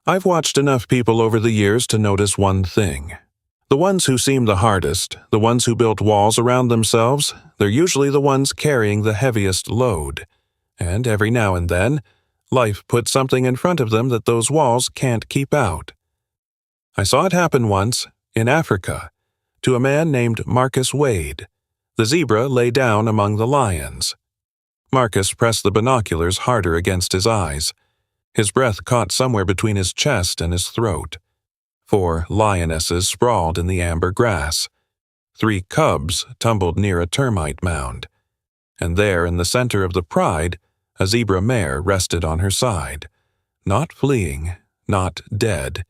I've watched enough people over the years to notice one thing. The ones who seem the hardest, the ones who built walls around themselves, they're usually the ones carrying the heaviest load. And every now and then, life puts something in front of them that those walls can't keep out. I saw it happen once, in Africa, to a man named Marcus Wade. The zebra lay down among the lions. Marcus pressed the binoculars harder against his eyes. His breath caught somewhere between his chest and his throat. 4 lionesses sprawled in the amber grass. 3 cubs tumbled near a termite mound. And there, in the center of the pride, a zebra mare rested on her side. Not fleeing, not dead.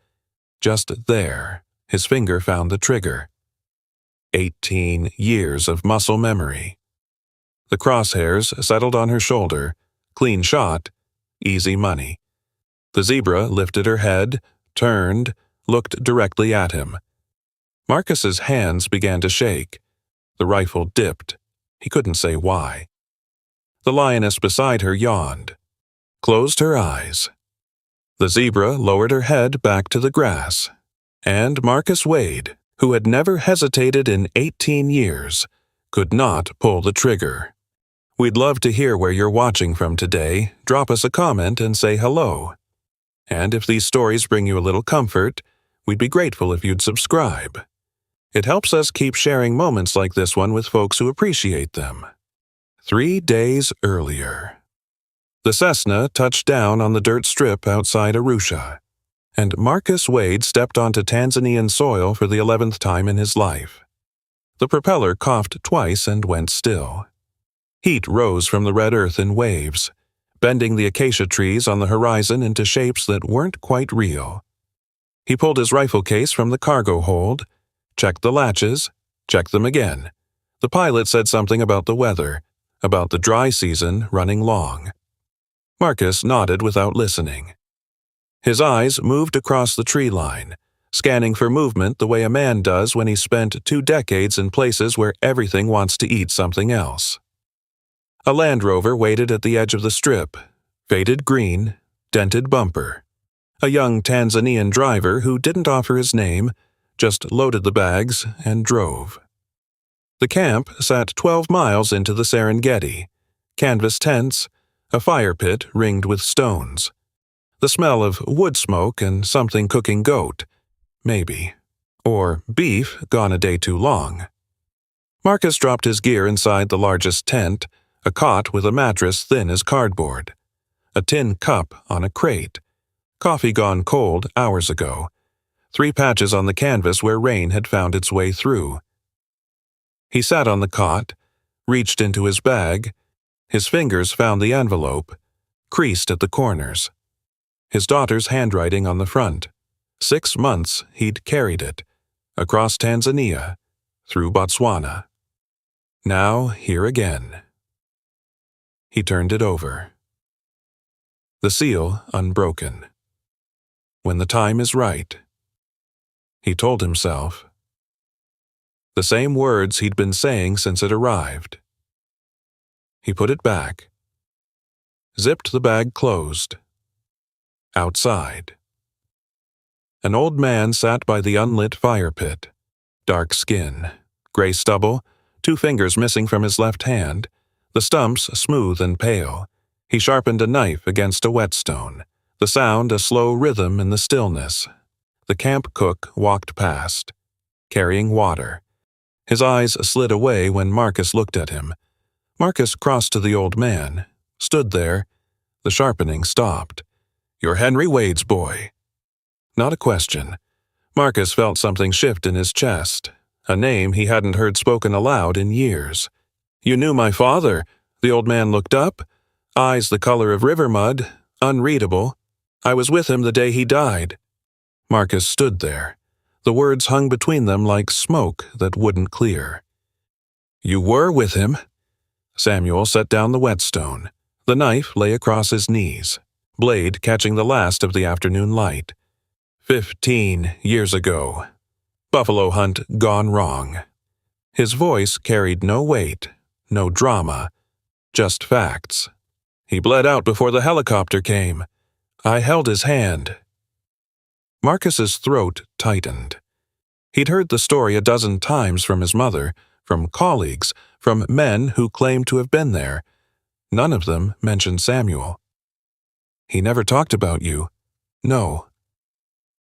Just there, his finger found the trigger. 18 years of muscle memory. The crosshairs settled on her shoulder. Clean shot, easy money. The zebra lifted her head, turned, looked directly at him. Marcus's hands began to shake. The rifle dipped. He couldn't say why. The lioness beside her yawned, closed her eyes. The zebra lowered her head back to the grass. And Marcus Wade, who had never hesitated in 18 years, could not pull the trigger. We'd love to hear where you're watching from today. Drop us a comment and say hello. And if these stories bring you a little comfort, we'd be grateful if you'd subscribe. It helps us keep sharing moments like this one with folks who appreciate them. 3 days earlier. The Cessna touched down on the dirt strip outside Arusha, and Marcus Wade stepped onto Tanzanian soil for the 11th time in his life. The propeller coughed twice and went still. Heat rose from the red earth in waves, bending the acacia trees on the horizon into shapes that weren't quite real. He pulled his rifle case from the cargo hold, checked the latches, checked them again. The pilot said something about the weather, about the dry season running long. Marcus nodded without listening. His eyes moved across the tree line, scanning for movement the way a man does when he's spent 2 decades in places where everything wants to eat something else. A Land Rover waited at the edge of the strip, faded green, dented bumper. A young Tanzanian driver who didn't offer his name, just loaded the bags and drove. The camp sat 12 miles into the Serengeti. Canvas tents, a fire pit ringed with stones. The smell of wood smoke and something cooking goat, maybe. Or beef gone a day too long. Marcus dropped his gear inside the largest tent, a cot with a mattress thin as cardboard. A tin cup on a crate. Coffee gone cold hours ago. 3 patches on the canvas where rain had found its way through. He sat on the cot, reached into his bag. His fingers found the envelope, creased at the corners. His daughter's handwriting on the front. 6 months he'd carried it, across Tanzania, through Botswana. Now here again. He turned it over. The seal unbroken. When the time is right. He told himself. The same words he'd been saying since it arrived. He put it back. Zipped the bag closed. Outside. An old man sat by the unlit fire pit. Dark skin, gray stubble, 2 fingers missing from his left hand, the stumps smooth and pale. He sharpened a knife against a whetstone, the sound a slow rhythm in the stillness. The camp cook walked past, carrying water. His eyes slid away when Marcus looked at him. Marcus crossed to the old man, stood there. The sharpening stopped. "You're Henry Wade's boy." Not a question. Marcus felt something shift in his chest, a name he hadn't heard spoken aloud in years. "You knew my father." The old man looked up, eyes the color of river mud, unreadable. "I was with him the day he died." Marcus stood there. The words hung between them like smoke that wouldn't clear. "You were with him." Samuel set down the whetstone. The knife lay across his knees, blade catching the last of the afternoon light. 15 years ago. Buffalo hunt gone wrong. His voice carried no weight, no drama, just facts. "He bled out before the helicopter came. I held his hand." Marcus's throat tightened. He'd heard the story a dozen times from his mother, from colleagues, from men who claimed to have been there. None of them mentioned Samuel. "He never talked about you." "No."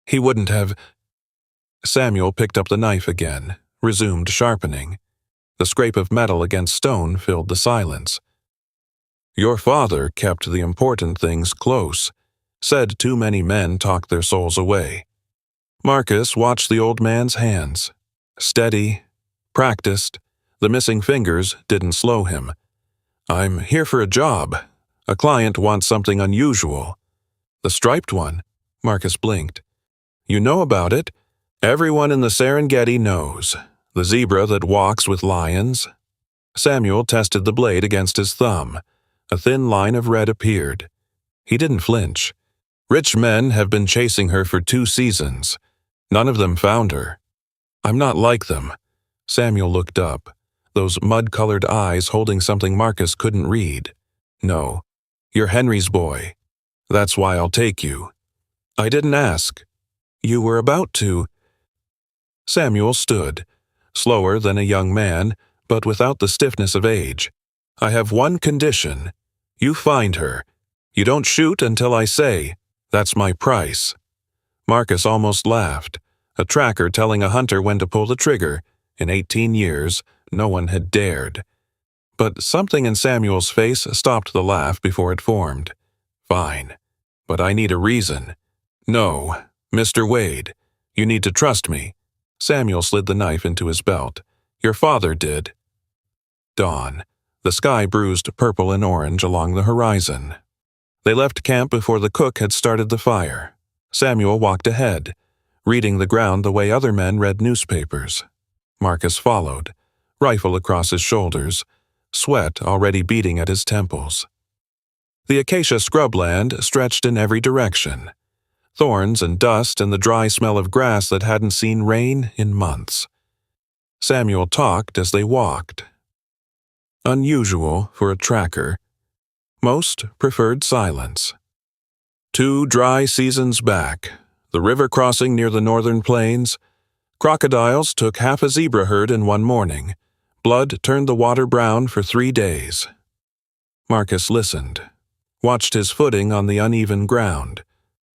"He wouldn't have—" Samuel picked up the knife again, resumed sharpening. The scrape of metal against stone filled the silence. "Your father kept the important things close, said too many men talked their souls away." Marcus watched the old man's hands. Steady, practiced, the missing fingers didn't slow him. "I'm here for a job. A client wants something unusual." "The striped one?" Marcus blinked. "You know about it? Everyone in the Serengeti knows. The zebra that walks with lions." Samuel tested the blade against his thumb. A thin line of red appeared. He didn't flinch. "Rich men have been chasing her for 2 seasons. None of them found her." "I'm not like them." Samuel looked up, those mud-colored eyes holding something Marcus couldn't read. "No, you're Henry's boy. That's why I'll take you." "I didn't ask." "You were about to." Samuel stood, slower than a young man, but without the stiffness of age. "I have one condition. You find her. You don't shoot until I say. That's my price." Marcus almost laughed. A tracker telling a hunter when to pull the trigger. In 18 years, no one had dared. But something in Samuel's face stopped the laugh before it formed. "Fine. But I need a reason." "No, Mr. Wade. You need to trust me." Samuel slid the knife into his belt. "Your father did." Dawn. The sky bruised purple and orange along the horizon. They left camp before the cook had started the fire. Samuel walked ahead, reading the ground the way other men read newspapers. Marcus followed, rifle across his shoulders, sweat already beating at his temples. The acacia scrubland stretched in every direction. Thorns and dust and the dry smell of grass that hadn't seen rain in months. Samuel talked as they walked. Unusual for a tracker. Most preferred silence. 2 dry seasons back, the river crossing near the northern plains, crocodiles took half a zebra herd in one morning. Blood turned the water brown for 3 days. Marcus listened, watched his footing on the uneven ground.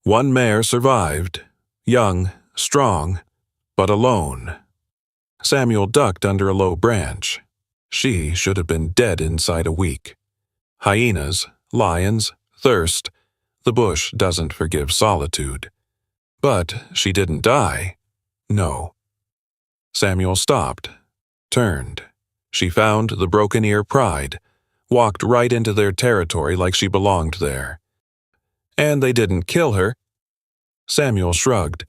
One mare survived, young, strong, but alone. Samuel ducked under a low branch. She should have been dead inside a week. Hyenas, lions, thirst. The bush doesn't forgive solitude. But she didn't die. No. Samuel stopped, turned. She found the broken ear pride, walked right into their territory like she belonged there. And they didn't kill her. Samuel shrugged.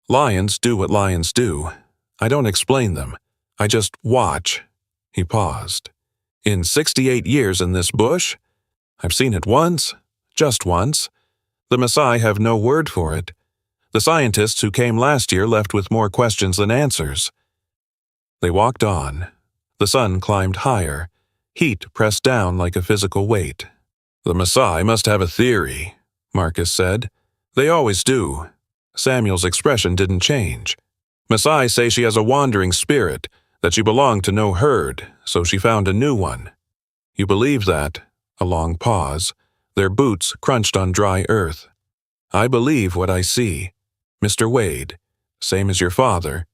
Lions do what lions do. I don't explain them. I just watch. He paused. In 68 years in this bush, I've seen it once, just once. The Maasai have no word for it. The scientists who came last year left with more questions than answers. They walked on. The sun climbed higher. Heat pressed down like a physical weight. "The Maasai must have a theory," Marcus said. "They always do." Samuel's expression didn't change. "Maasai say she has a wandering spirit, that she belonged to no herd, so she found a new one." "You believe that?" A long pause. Their boots crunched on dry earth. "I believe what I see. Mr. Wade, same as your father."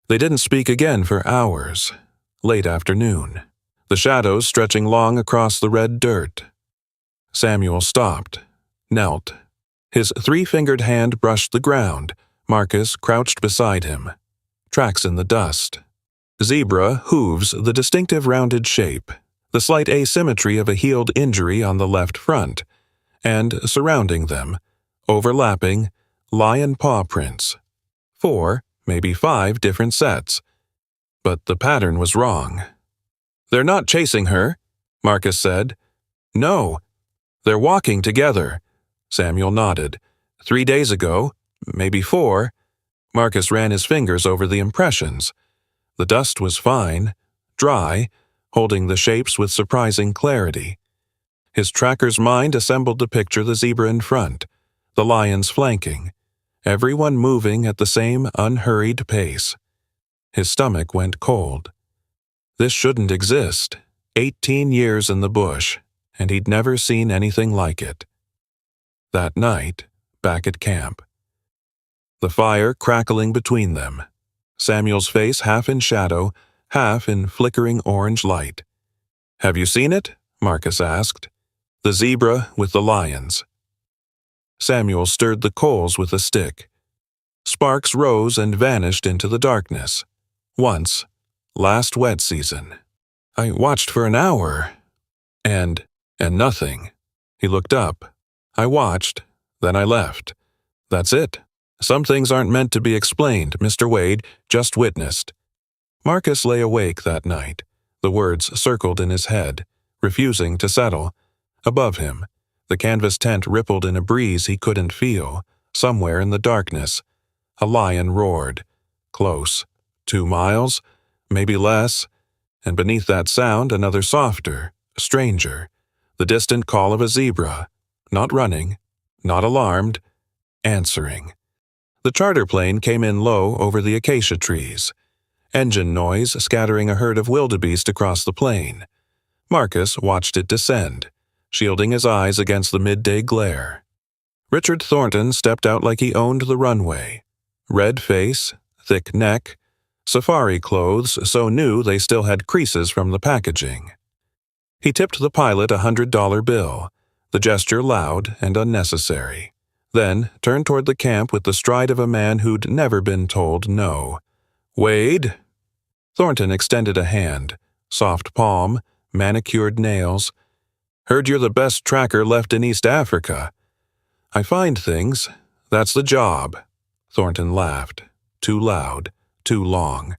They didn't speak again for hours. Late afternoon. The shadows stretching long across the red dirt. Samuel stopped, knelt. His 3-fingered hand brushed the ground. Marcus crouched beside him. Tracks in the dust. Zebra hooves the distinctive rounded shape, the slight asymmetry of a healed injury on the left front, and surrounding them, overlapping, lion paw prints. 4, maybe 5 different sets. But the pattern was wrong. "They're not chasing her," Marcus said. "No. They're walking together." Samuel nodded. 3 days ago, maybe 4. Marcus ran his fingers over the impressions. The dust was fine, dry, holding the shapes with surprising clarity. His tracker's mind assembled to picture the zebra in front, the lions flanking, everyone moving at the same unhurried pace. His stomach went cold. This shouldn't exist. 18 years in the bush, and he'd never seen anything like it. That night, back at camp, the fire crackling between them, Samuel's face half in shadow, half in flickering orange light. "Have you seen it?" Marcus asked. "The zebra with the lions." Samuel stirred the coals with a stick. Sparks rose and vanished into the darkness. Once, last wet season. "I watched for an hour. And nothing." He looked up. "I watched, then I left. That's it. Some things aren't meant to be explained, Mr. Wade, just witnessed." Marcus lay awake that night. The words circled in his head, refusing to settle. Above him, the canvas tent rippled in a breeze he couldn't feel. Somewhere in the darkness, a lion roared. Close. 2 miles? Maybe less. And beneath that sound, another softer, stranger. The distant call of a zebra. Not running, not alarmed, answering. The charter plane came in low over the acacia trees. Engine noise scattering a herd of wildebeest across the plain. Marcus watched it descend, shielding his eyes against the midday glare. Richard Thornton stepped out like he owned the runway. Red face, thick neck, safari clothes so new they still had creases from the packaging. He tipped the pilot a $100 bill, the gesture loud and unnecessary, then turned toward the camp with the stride of a man who'd never been told no. "Wade?" Thornton extended a hand, soft palm, manicured nails. "Heard you're the best tracker left in East Africa." "I find things. That's the job." Thornton laughed. Too loud, too long.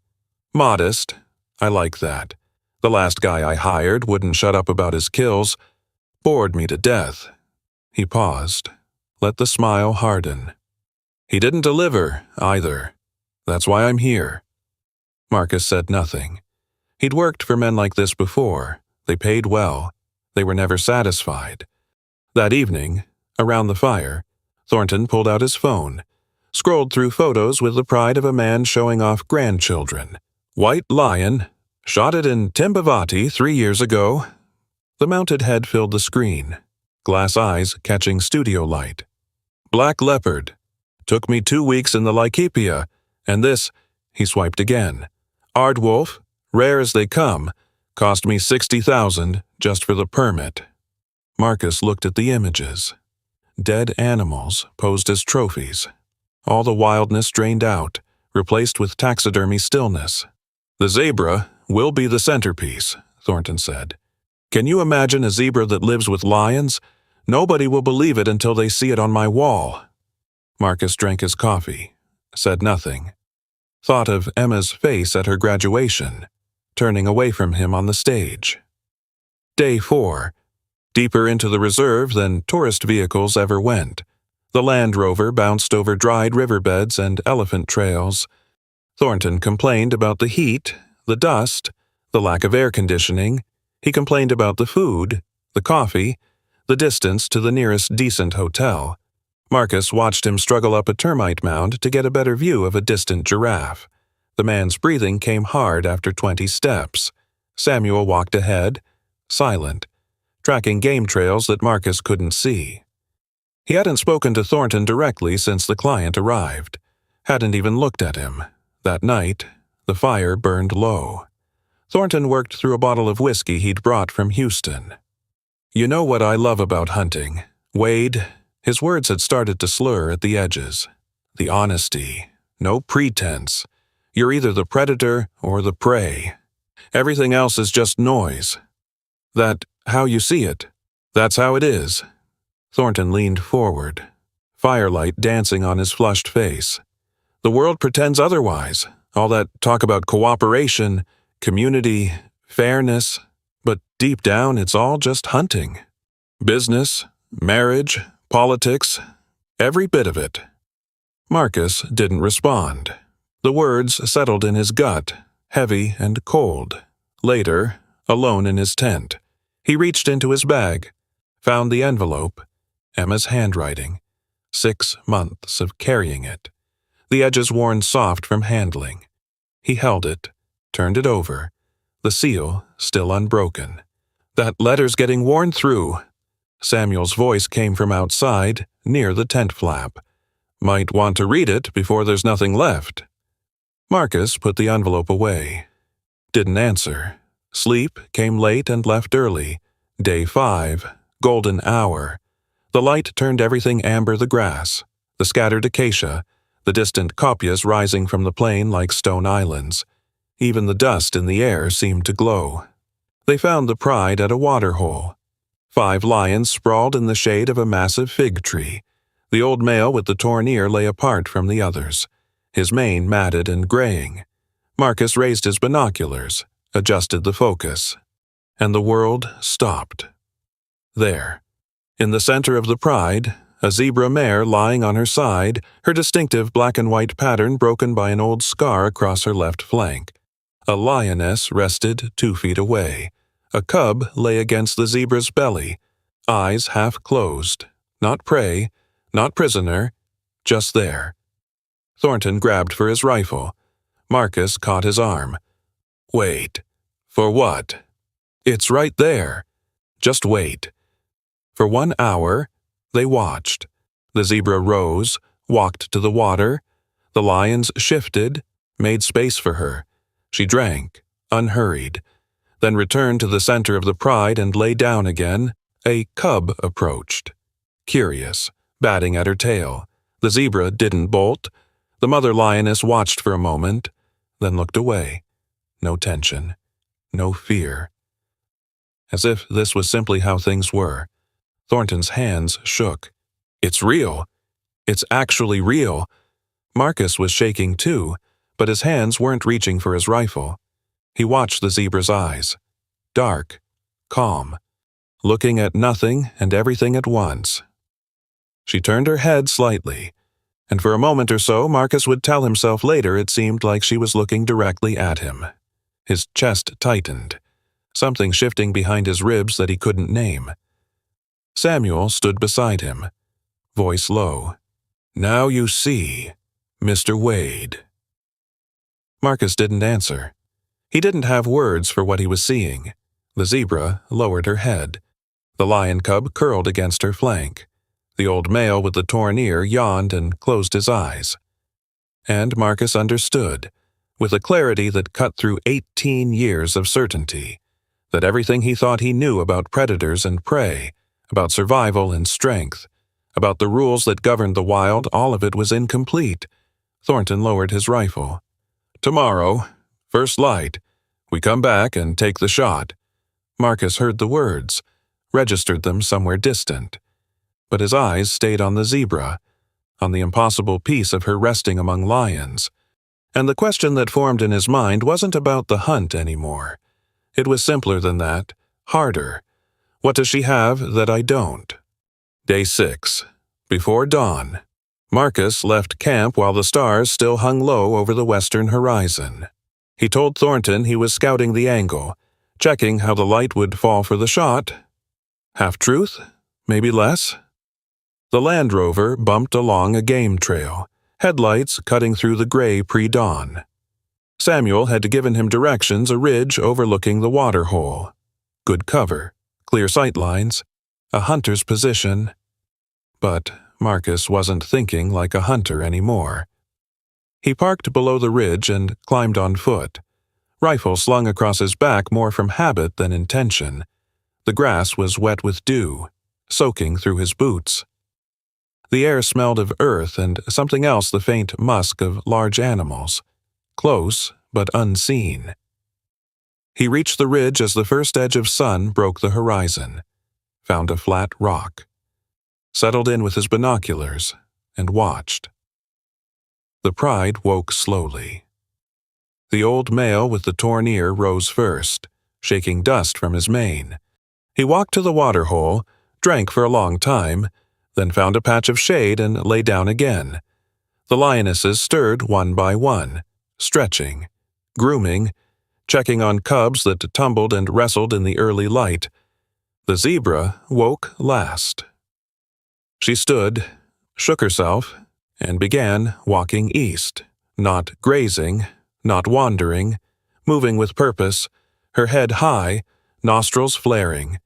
"Modest. I like that. The last guy I hired wouldn't shut up about his kills. Bored me to death." He paused. Let the smile harden. "He didn't deliver, either. That's why I'm here." Marcus said nothing. He'd worked for men like this before. They paid well. They were never satisfied. That evening, around the fire, Thornton pulled out his phone, scrolled through photos with the pride of a man showing off grandchildren. "White lion. Shot it in Timbavati 3 years ago." The mounted head filled the screen, glass eyes catching studio light. "Black leopard. Took me 2 weeks in the Laikipia, and this," he swiped again. "Aardwolf, rare as they come, cost me $60,000 just for the permit." Marcus looked at the images. Dead animals posed as trophies. All the wildness drained out, replaced with taxidermy stillness. "The zebra will be the centerpiece," Thornton said. "Can you imagine a zebra that lives with lions? Nobody will believe it until they see it on my wall." Marcus drank his coffee, said nothing. Thought of Emma's face at her graduation, turning away from him on the stage. Day 4. Deeper into the reserve than tourist vehicles ever went. The Land Rover bounced over dried riverbeds and elephant trails. Thornton complained about the heat, the dust, the lack of air conditioning. He complained about the food, the coffee, the distance to the nearest decent hotel. Marcus watched him struggle up a termite mound to get a better view of a distant giraffe. The man's breathing came hard after 20 steps. Samuel walked ahead, silent, tracking game trails that Marcus couldn't see. He hadn't spoken to Thornton directly since the client arrived. Hadn't even looked at him. That night, the fire burned low. Thornton worked through a bottle of whiskey he'd brought from Houston. "You know what I love about hunting, Wade?" His words had started to slur at the edges. "The honesty. No pretense. You're either the predator or the prey. Everything else is just noise. That how you see it. That's how it is." Thornton leaned forward, firelight dancing on his flushed face. "The world pretends otherwise. All that talk about cooperation, community, fairness, but deep down it's all just hunting. Business, marriage, politics, every bit of it." Marcus didn't respond. The words settled in his gut, heavy and cold. Later, alone in his tent, he reached into his bag, found the envelope, Emma's handwriting, 6 months of carrying it, the edges worn soft from handling. He held it, turned it over, the seal still unbroken. "That letter's getting worn through." Samuel's voice came from outside, near the tent flap. "Might want to read it before there's nothing left." Marcus put the envelope away. Didn't answer. Sleep came late and left early. Day 5, golden hour. The light turned everything amber: the grass, the scattered acacia, the distant copias rising from the plain like stone islands. Even the dust in the air seemed to glow. They found the pride at a waterhole. 5 lions sprawled in the shade of a massive fig tree. The old male with the torn ear lay apart from the others, his mane matted and graying. Marcus raised his binoculars, adjusted the focus, and the world stopped. There, in the center of the pride, a zebra mare lying on her side, her distinctive black and white pattern broken by an old scar across her left flank. A lioness rested 2 feet away. A cub lay against the zebra's belly, eyes half closed. Not prey, not prisoner, just there. Thornton grabbed for his rifle. Marcus caught his arm. "Wait. For what?" "It's right there. Just wait." For 1 hour, they watched. The zebra rose, walked to the water. The lions shifted, made space for her. She drank, unhurried, then returned to the center of the pride and lay down again. A cub approached, curious, batting at her tail. The zebra didn't bolt. The mother lioness watched for a moment, then looked away. No tension, no fear. As if this was simply how things were. Thornton's hands shook. "It's real. It's actually real." Marcus was shaking too, but his hands weren't reaching for his rifle. He watched the zebra's eyes. Dark, calm, looking at nothing and everything at once. She turned her head slightly, and for a moment or so Marcus would tell himself later it seemed like she was looking directly at him. His chest tightened, something shifting behind his ribs that he couldn't name. Samuel stood beside him, voice low. "Now you see, Mr. Wade." Marcus didn't answer. He didn't have words for what he was seeing. The zebra lowered her head. The lion cub curled against her flank. The old male with the torn ear yawned and closed his eyes. And Marcus understood, with a clarity that cut through 18 years of certainty, that everything he thought he knew about predators and prey, about survival and strength, about the rules that governed the wild, all of it was incomplete. Thornton lowered his rifle. "Tomorrow, first light, we come back and take the shot." Marcus heard the words, registered them somewhere distant. But his eyes stayed on the zebra, on the impossible piece of her resting among lions. And the question that formed in his mind wasn't about the hunt anymore. It was simpler than that, harder. What does she have that I don't? Day 6. Before dawn. Marcus left camp while the stars still hung low over the western horizon. He told Thornton he was scouting the angle, checking how the light would fall for the shot. Half-truth? Maybe less? The Land Rover bumped along a game trail, headlights cutting through the gray pre-dawn. Samuel had given him directions: a ridge overlooking the water hole. Good cover, clear sight lines, a hunter's position. But Marcus wasn't thinking like a hunter anymore. He parked below the ridge and climbed on foot, rifle slung across his back more from habit than intention. The grass was wet with dew, soaking through his boots. The air smelled of earth and something else, the faint musk of large animals, close but unseen. He reached the ridge as the first edge of sun broke the horizon, found a flat rock, settled in with his binoculars, and watched. The pride woke slowly. The old male with the torn ear rose first, shaking dust from his mane. He walked to the water hole, drank for a long time, then found a patch of shade and lay down again. The lionesses stirred one by one, stretching, grooming, checking on cubs that tumbled and wrestled in the early light. The zebra woke last. She stood, shook herself, and began walking east, not grazing, not wandering, moving with purpose, her head high, nostrils flaring.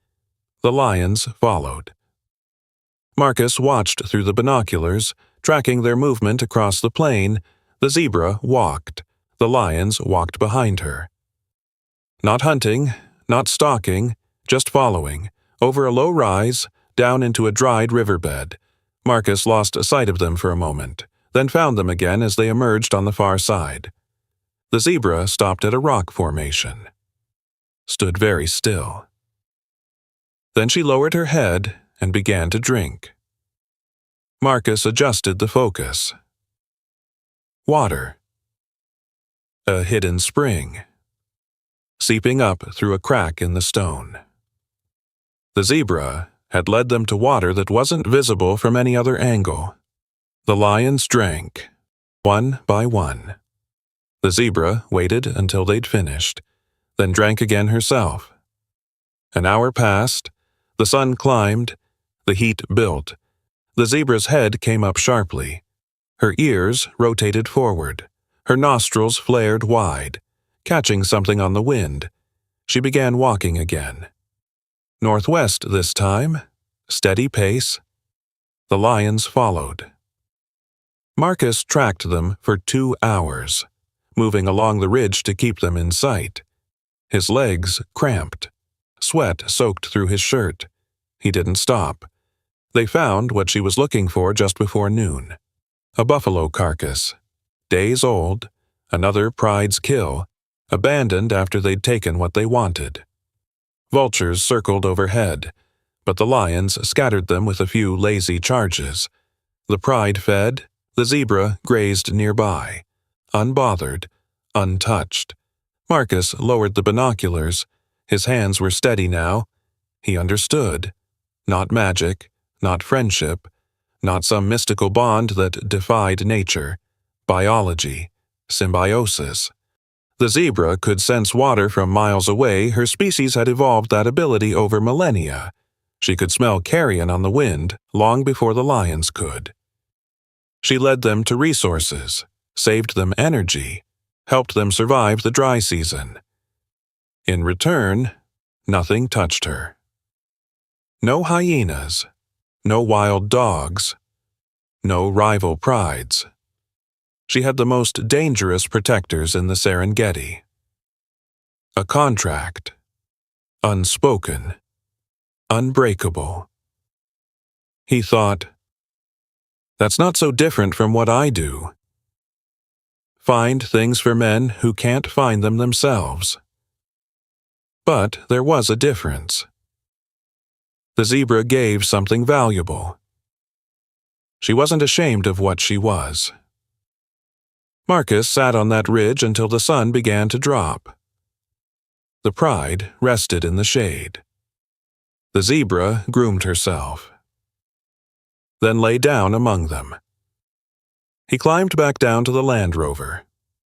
The lions followed. Marcus watched through the binoculars, tracking their movement across the plain. The zebra walked. The lions walked behind her. Not hunting, not stalking, just following, over a low rise, down into a dried riverbed. Marcus lost sight of them for a moment, then found them again as they emerged on the far side. The zebra stopped at a rock formation. Stood very still. Then she lowered her head and began to drink. Marcus adjusted the focus. Water. A hidden spring. Seeping up through a crack in the stone. The zebra had led them to water that wasn't visible from any other angle. The lions drank, one by one. The zebra waited until they'd finished, then drank again herself. An hour passed, the sun climbed, the heat built. The zebra's head came up sharply. Her ears rotated forward, her nostrils flared wide, catching something on the wind. She began walking again. Northwest this time, steady pace. The lions followed. Marcus tracked them for 2 hours, moving along the ridge to keep them in sight. His legs cramped. Sweat soaked through his shirt. He didn't stop. They found what she was looking for just before noon. A buffalo carcass. Days old, another pride's kill, abandoned after they'd taken what they wanted. Vultures circled overhead, but the lions scattered them with a few lazy charges. The pride fed, the zebra grazed nearby, unbothered, untouched. Marcus lowered the binoculars. His hands were steady now. He understood. Not magic, not friendship, not some mystical bond that defied nature. Biology, symbiosis. The zebra could sense water from miles away. Her species had evolved that ability over millennia. She could smell carrion on the wind long before the lions could. She led them to resources, saved them energy, helped them survive the dry season. In return, nothing touched her. No hyenas, no wild dogs, no rival prides. She had the most dangerous protectors in the Serengeti. A contract. Unspoken. Unbreakable. He thought, that's not so different from what I do. Find things for men who can't find them themselves. But there was a difference. The zebra gave something valuable. She wasn't ashamed of what she was. Marcus sat on that ridge until the sun began to drop. The pride rested in the shade. The zebra groomed herself, then lay down among them. He climbed back down to the Land Rover,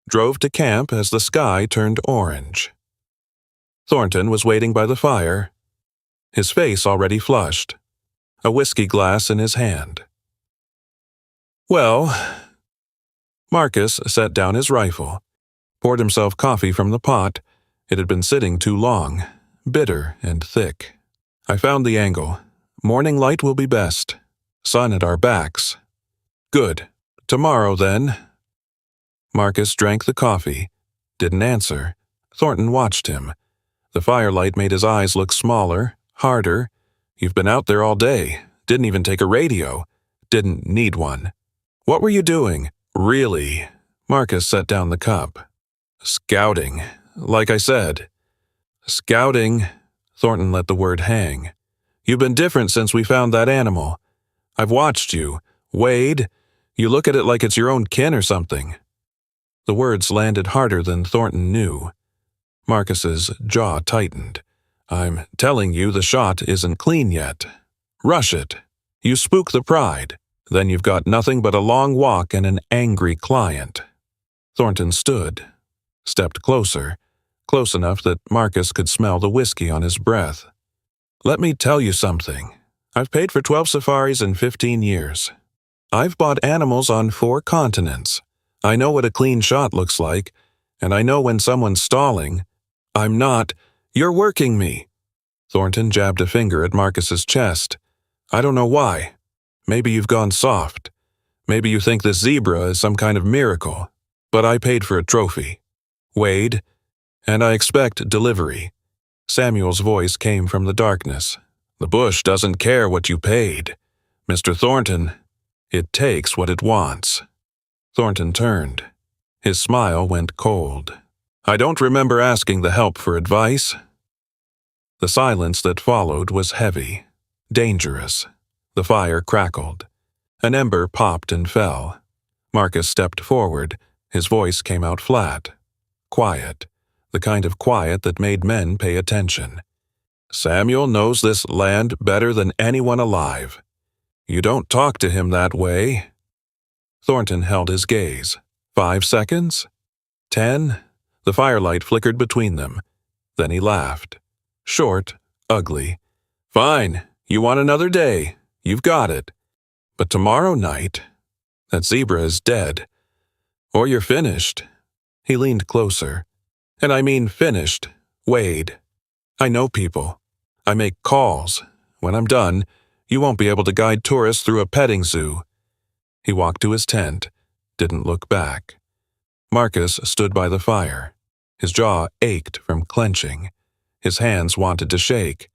drove to camp as the sky turned orange. Thornton was waiting by the fire, his face already flushed, a whiskey glass in his hand. Well, Marcus set down his rifle, poured himself coffee from the pot. It had been sitting too long, bitter and thick. I found the angle. Morning light will be best. Sun at our backs. Good. Tomorrow, then. Marcus drank the coffee. Didn't answer. Thornton watched him. The firelight made his eyes look smaller, harder. You've been out there all day. Didn't even take a radio. Didn't need one. What were you doing? Really? Marcus set down the cup. Scouting. Like I said. Scouting. Thornton let the word hang. You've been different since we found that animal. I've watched you. Wade, you look at it like it's your own kin or something. The words landed harder than Thornton knew. Marcus's jaw tightened. I'm telling you the shot isn't clean yet. Rush it. You spook the pride. Then you've got nothing but a long walk and an angry client. Thornton stood, stepped closer, close enough that Marcus could smell the whiskey on his breath. Let me tell you something. I've paid for 12 safaris in 15 years. I've bought animals on 4 continents. I know what a clean shot looks like, and I know when someone's stalling. I'm not. You're working me. Thornton jabbed a finger at Marcus's chest. I don't know why. Maybe you've gone soft. Maybe you think this zebra is some kind of miracle. But I paid for a trophy. Wade, and I expect delivery. Samuel's voice came from the darkness. The bush doesn't care what you paid. Mr. Thornton, it takes what it wants. Thornton turned. His smile went cold. I don't remember asking the help for advice. The silence that followed was heavy, dangerous. The fire crackled. An ember popped and fell. Marcus stepped forward. His voice came out flat. Quiet. The kind of quiet that made men pay attention. Samuel knows this land better than anyone alive. You don't talk to him that way. Thornton held his gaze. 5 seconds? 10? The firelight flickered between them. Then he laughed. Short, ugly. Fine, you want another day. You've got it. But tomorrow night, that zebra is dead. Or you're finished. He leaned closer. And I mean finished. Wade. I know people. I make calls. When I'm done, you won't be able to guide tourists through a petting zoo. He walked to his tent, didn't look back. Marcus stood by the fire. His jaw ached from clenching. His hands wanted to shake,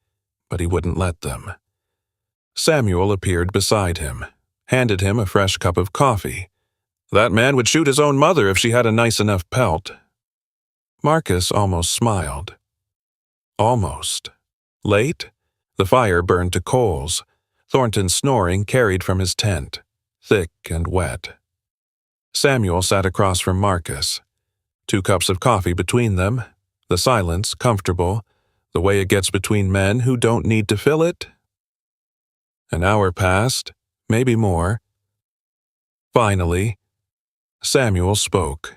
but he wouldn't let them. Samuel appeared beside him, handed him a fresh cup of coffee. That man would shoot his own mother if she had a nice enough pelt. Marcus almost smiled. Almost. Late? The fire burned to coals. Thornton's snoring carried from his tent, thick and wet. Samuel sat across from Marcus. 2 cups of coffee between them, the silence comfortable, the way it gets between men who don't need to fill it. An hour passed, maybe more. Finally, Samuel spoke.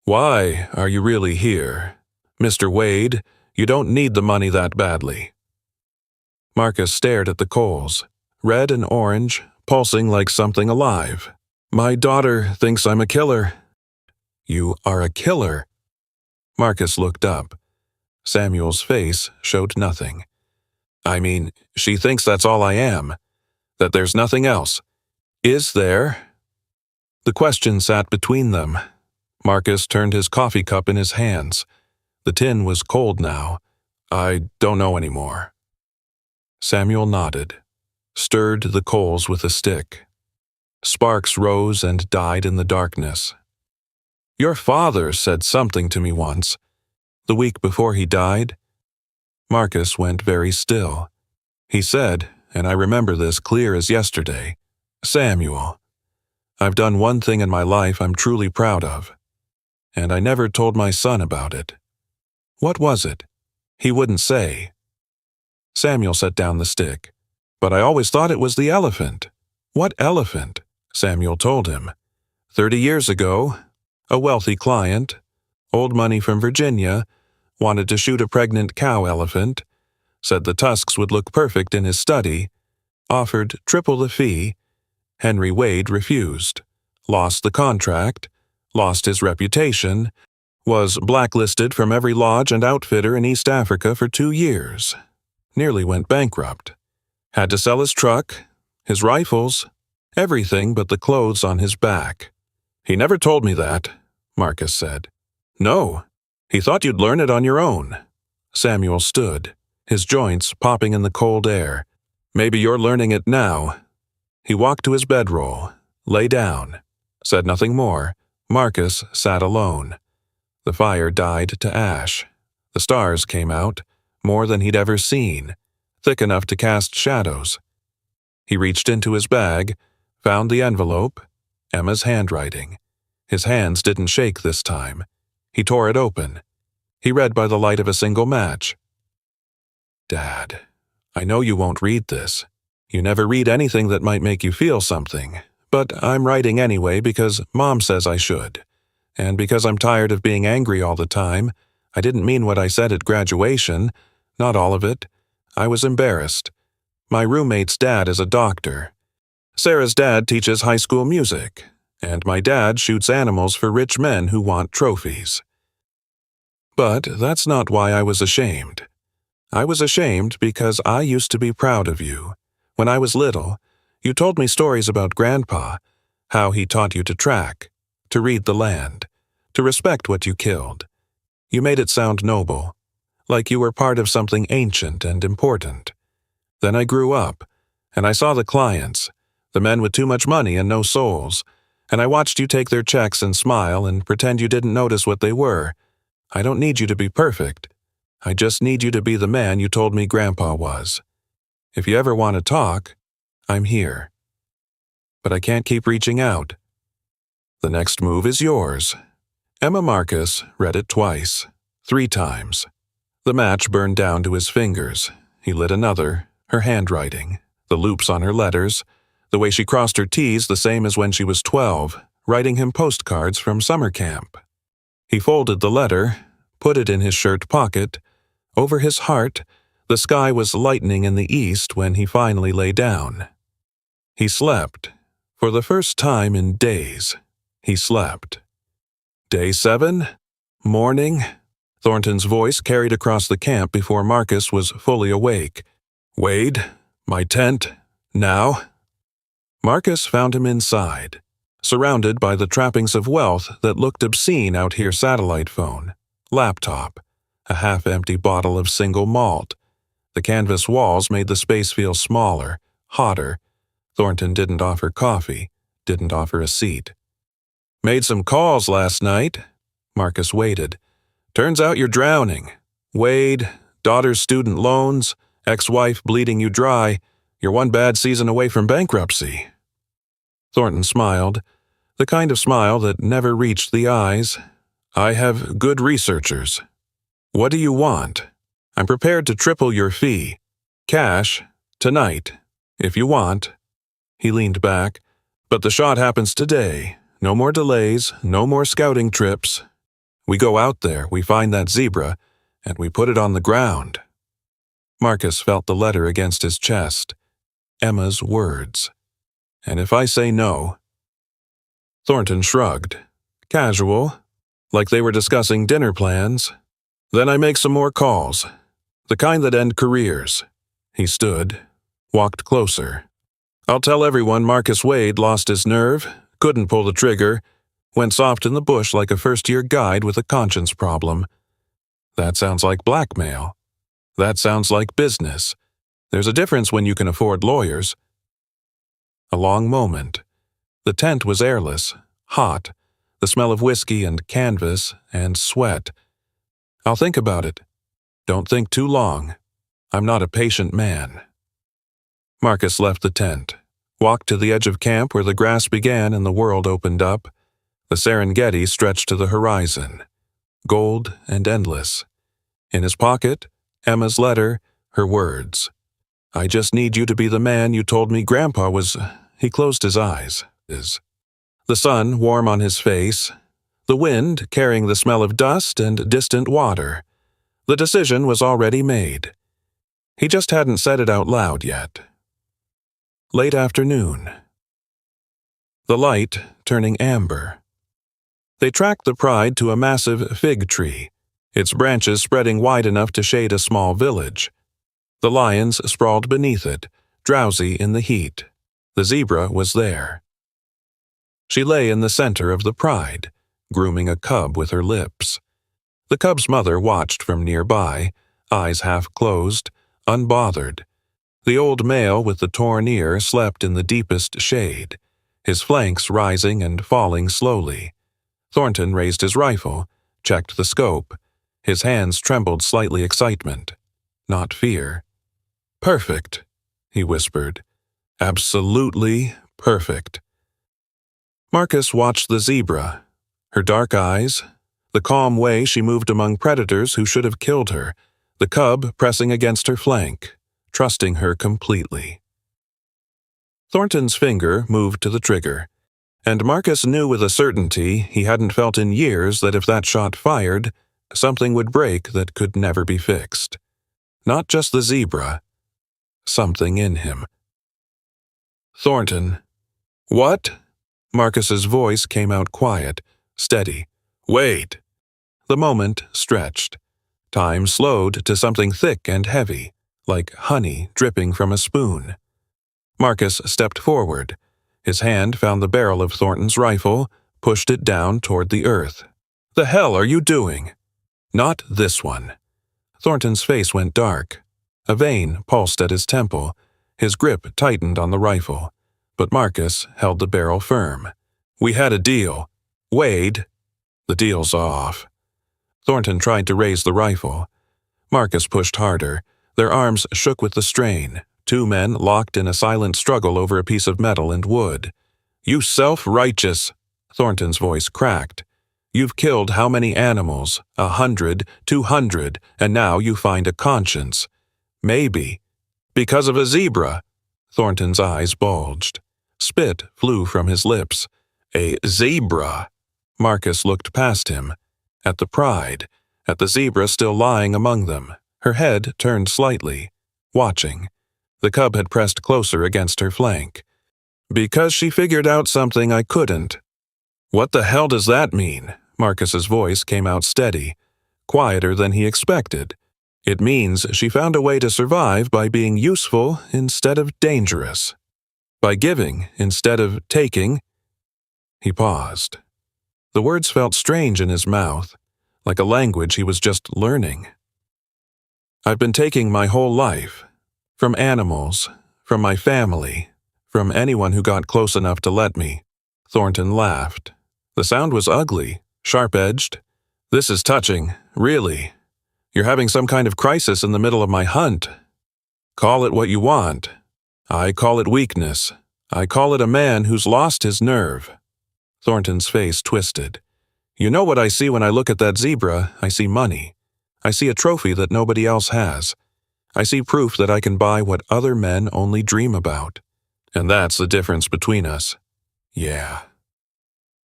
Why are you really here? Mr. Wade, you don't need the money that badly. Marcus stared at the coals, red and orange, pulsing like something alive. My daughter thinks I'm a killer. You are a killer. Marcus looked up. Samuel's face showed nothing. I mean, she thinks that's all I am. That there's nothing else. Is there? The question sat between them. Marcus turned his coffee cup in his hands. The tin was cold now. I don't know anymore. Samuel nodded, stirred the coals with a stick. Sparks rose and died in the darkness. Your father said something to me once. The week before he died. Marcus went very still. He said, and I remember this clear as yesterday, Samuel, I've done one thing in my life I'm truly proud of. And I never told my son about it. What was it? He wouldn't say. Samuel set down the stick. But I always thought it was the elephant. What elephant? Samuel told him. 30 years ago, a wealthy client, old money from Virginia, wanted to shoot a pregnant cow elephant, said the tusks would look perfect in his study, offered triple the fee. Henry Wade refused, lost the contract, lost his reputation, was blacklisted from every lodge and outfitter in East Africa for 2 years, nearly went bankrupt, had to sell his truck, his rifles, everything but the clothes on his back. He never told me that, Marcus said. No, he thought you'd learn it on your own. Samuel stood, his joints popping in the cold air. Maybe you're learning it now. He walked to his bedroll, lay down, said nothing more. Marcus sat alone. The fire died to ash. The stars came out, more than he'd ever seen, thick enough to cast shadows. He reached into his bag, found the envelope, Emma's handwriting. His hands didn't shake this time. He tore it open. He read by the light of a single match. Dad, I know you won't read this. You never read anything that might make you feel something, but I'm writing anyway because Mom says I should. And because I'm tired of being angry all the time. I didn't mean what I said at graduation, not all of it. I was embarrassed. My roommate's dad is a doctor. Sarah's dad teaches high school music, and my dad shoots animals for rich men who want trophies. But that's not why I was ashamed. I was ashamed because I used to be proud of you. When I was little, you told me stories about Grandpa, how he taught you to track, to read the land, to respect what you killed. You made it sound noble, like you were part of something ancient and important. Then I grew up, and I saw the clients, the men with too much money and no souls, and I watched you take their checks and smile and pretend you didn't notice what they were. I don't need you to be perfect. I just need you to be the man you told me Grandpa was. If you ever want to talk, I'm here. But I can't keep reaching out. The next move is yours. Emma Marcus read it twice, 3 times. The match burned down to his fingers. He lit another, her handwriting, the loops on her letters, the way she crossed her T's the same as when she was 12, writing him postcards from summer camp. He folded the letter, put it in his shirt pocket. Over his heart, the sky was lightening in the east when he finally lay down. He slept. For the first time in days, he slept. Day 7, morning. Thornton's voice carried across the camp before Marcus was fully awake. Wade, my tent, now. Marcus found him inside, surrounded by the trappings of wealth that looked obscene out here: satellite phone, laptop, a half-empty bottle of single malt. The canvas walls made the space feel smaller, hotter. Thornton didn't offer coffee, didn't offer a seat. Made some calls last night. Marcus waited. Turns out you're drowning. Wade, daughter's student loans, ex-wife bleeding you dry. You're one bad season away from bankruptcy. Thornton smiled, the kind of smile that never reached the eyes. I have good researchers. What do you want? I'm prepared to triple your fee. Cash, tonight, if you want. He leaned back. But the shot happens today. No more delays, no more scouting trips. We go out there, we find that zebra, and we put it on the ground. Marcus felt the letter against his chest. Emma's words. And if I say no? Thornton shrugged. Casual, like they were discussing dinner plans. Then I make some more calls. The kind that end careers. He stood, walked closer. I'll tell everyone Marcus Wade lost his nerve, couldn't pull the trigger, went soft in the bush like a first-year guide with a conscience problem. That sounds like blackmail. That sounds like business. There's a difference when you can afford lawyers. A long moment. The tent was airless, hot, the smell of whiskey and canvas and sweat. I'll think about it. Don't think too long. I'm not a patient man. Marcus left the tent, walked to the edge of camp where the grass began and the world opened up. The Serengeti stretched to the horizon, gold and endless. In his pocket, Emma's letter, her words. I just need you to be the man you told me Grandpa was. He closed his eyes. The sun warm on his face, the wind carrying the smell of dust and distant water. The decision was already made. He just hadn't said it out loud yet. Late afternoon. The light turning amber. They tracked the pride to a massive fig tree, its branches spreading wide enough to shade a small village. The lions sprawled beneath it, drowsy in the heat. The zebra was there. She lay in the center of the pride, grooming a cub with her lips. The cub's mother watched from nearby, eyes half closed, unbothered. The old male with the torn ear slept in the deepest shade, his flanks rising and falling slowly. Thornton raised his rifle, checked the scope. His hands trembled slightly excitement, not fear. Perfect, he whispered. Absolutely perfect. Marcus watched the zebra, her dark eyes, the calm way she moved among predators who should have killed her, the cub pressing against her flank, trusting her completely. Thornton's finger moved to the trigger, and Marcus knew with a certainty he hadn't felt in years that if that shot fired, something would break that could never be fixed. Not just the zebra, something in him. Thornton, What? Marcus's voice came out quiet, steady. Wait. The moment stretched. Time slowed to something thick and heavy, like honey dripping from a spoon. Marcus stepped forward. His hand found the barrel of Thornton's rifle, pushed it down toward the earth. The hell are you doing? Not this one. Thornton's face went dark. A vein pulsed at his temple. His grip tightened on the rifle. But Marcus held the barrel firm. We had a deal. Wade. The deal's off. Thornton tried to raise the rifle. Marcus pushed harder. Their arms shook with the strain. Two men locked in a silent struggle over a piece of metal and wood. You self-righteous. Thornton's voice cracked. You've killed how many animals? 100, 200, and now you find a conscience. Maybe. Because of a zebra. Thornton's eyes bulged. Spit flew from his lips. A zebra. Marcus looked past him. At the pride. At the zebra still lying among them. Her head turned slightly. Watching. The cub had pressed closer against her flank. Because she figured out something I couldn't. What the hell does that mean? Marcus's voice came out steady, quieter than he expected. It means she found a way to survive by being useful instead of dangerous. By giving instead of taking. He paused. The words felt strange in his mouth, like a language he was just learning. I've been taking my whole life. From animals, from my family, from anyone who got close enough to let me. Thornton laughed. The sound was ugly, sharp-edged. This is touching, really. You're having some kind of crisis in the middle of my hunt. Call it what you want. I call it weakness. I call it a man who's lost his nerve. Thornton's face twisted. You know what I see when I look at that zebra? I see money. I see a trophy that nobody else has. I see proof that I can buy what other men only dream about. And that's the difference between us. Yeah.